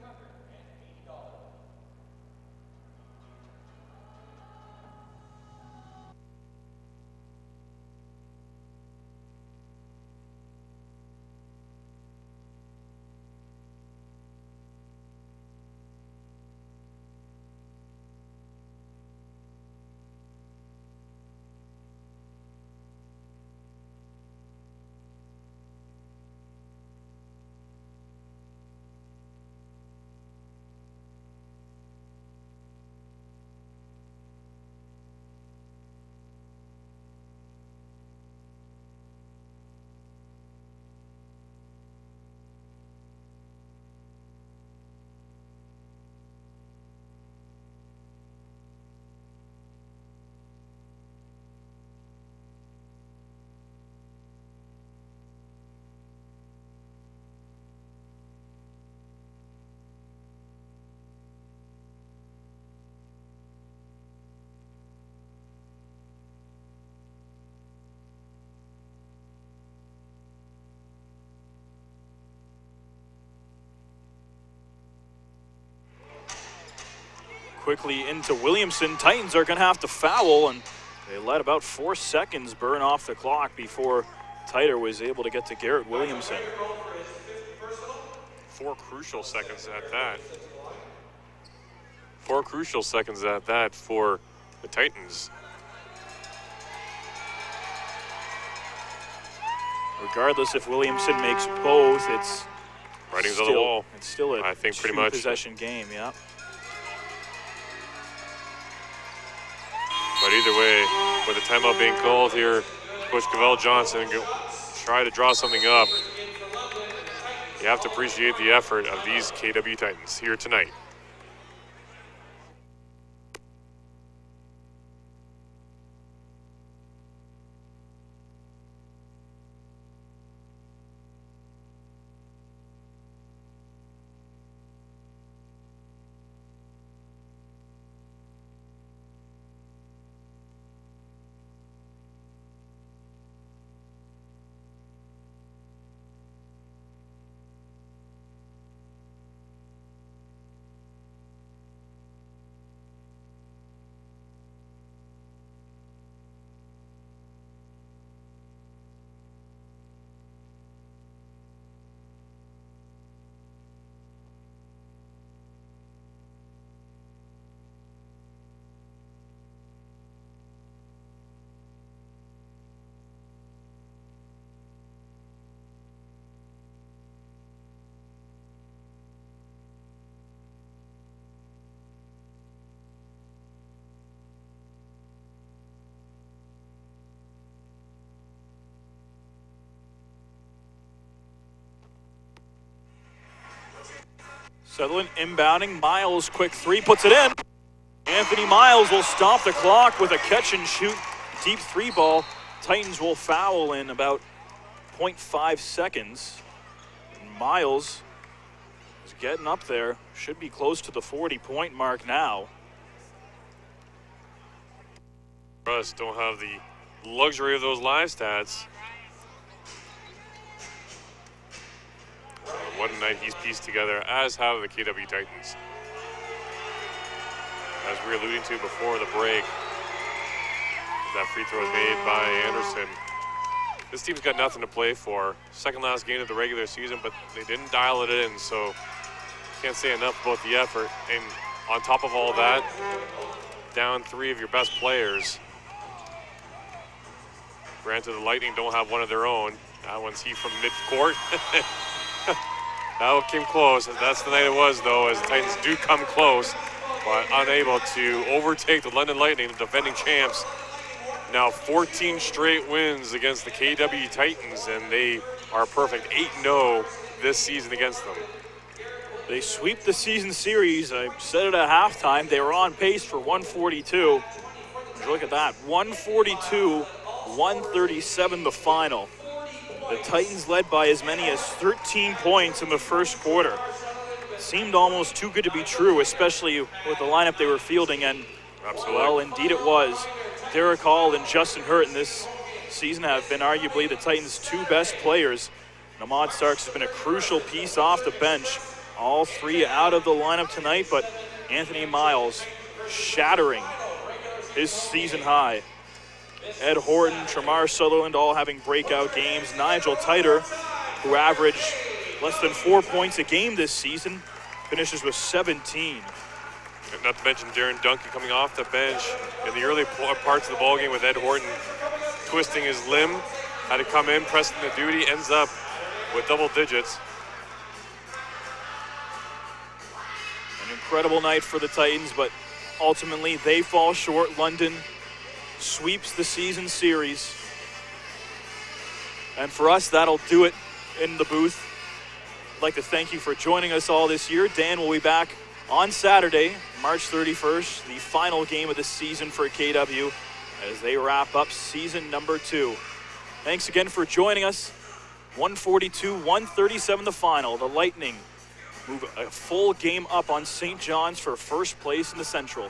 Quickly into Williamson. Titans are going to have to foul, and they let about 4 seconds burn off the clock before Titer was able to get to Garrett Williamson. 4 crucial seconds at that. 4 crucial seconds at that for the Titans. Regardless if Williamson makes both, it's Writing's on the wall. It's still a I think pretty much possession game, yeah. But either way, with the timeout being called here, Coach Cavell Johnson try to draw something up. You have to appreciate the effort of these KW Titans here tonight. Sutherland inbounding. Miles, quick three, puts it in. Anthony Miles will stop the clock with a catch and shoot deep three ball. Titans will foul in about 0.5 seconds. Miles is getting up there. Should be close to the 40-point mark now. Russ don't have the luxury of those live stats. One night he's pieced together, as have the KW Titans. As we were alluding to before the break, that free throw is made by Anderson. This team's got nothing to play for. Second last game of the regular season, but they didn't dial it in, so can't say enough about the effort. And on top of all that, down three of your best players. Granted, the Lightning don't have one of their own. That one's he from mid-court. That one came close. That's the night it was, though, as the Titans do come close, but unable to overtake the London Lightning, the defending champs. Now 14 straight wins against the KW Titans, and they are perfect 8-0 this season against them. They sweep the season series. I said it at halftime. They were on pace for 142. Look at that, 142-137 the final. The Titans led by as many as 13 points in the first quarter. Seemed almost too good to be true, especially with the lineup they were fielding, and absolutely, well, indeed it was. Derek Hall and Justin Hurton this season have been arguably the Titans' two best players. Ahmad Starks has been a crucial piece off the bench. All three out of the lineup tonight, but Anthony Miles shattering his season high. Ed Horton, Tremar Sutherland all having breakout games. Nigel Titer, who averaged less than 4 points a game this season, finishes with 17. And not to mention Darren Duncan coming off the bench in the early parts of the ballgame with Ed Horton twisting his limb. Had to come in, pressing the duty, ends up with double digits. An incredible night for the Titans, but ultimately they fall short. London sweeps the season series. And for us, that'll do it in the booth. I'd like to thank you for joining us all this year. Dan will be back on Saturday, March 31st, the final game of the season for KW as they wrap up season number 2. Thanks again for joining us. 142-137 the final. The Lightning move a full game up on St. John's for first place in the Central.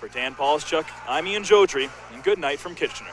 For Dan Polishchuk, I'm Ian Jodry, and good night from Kitchener.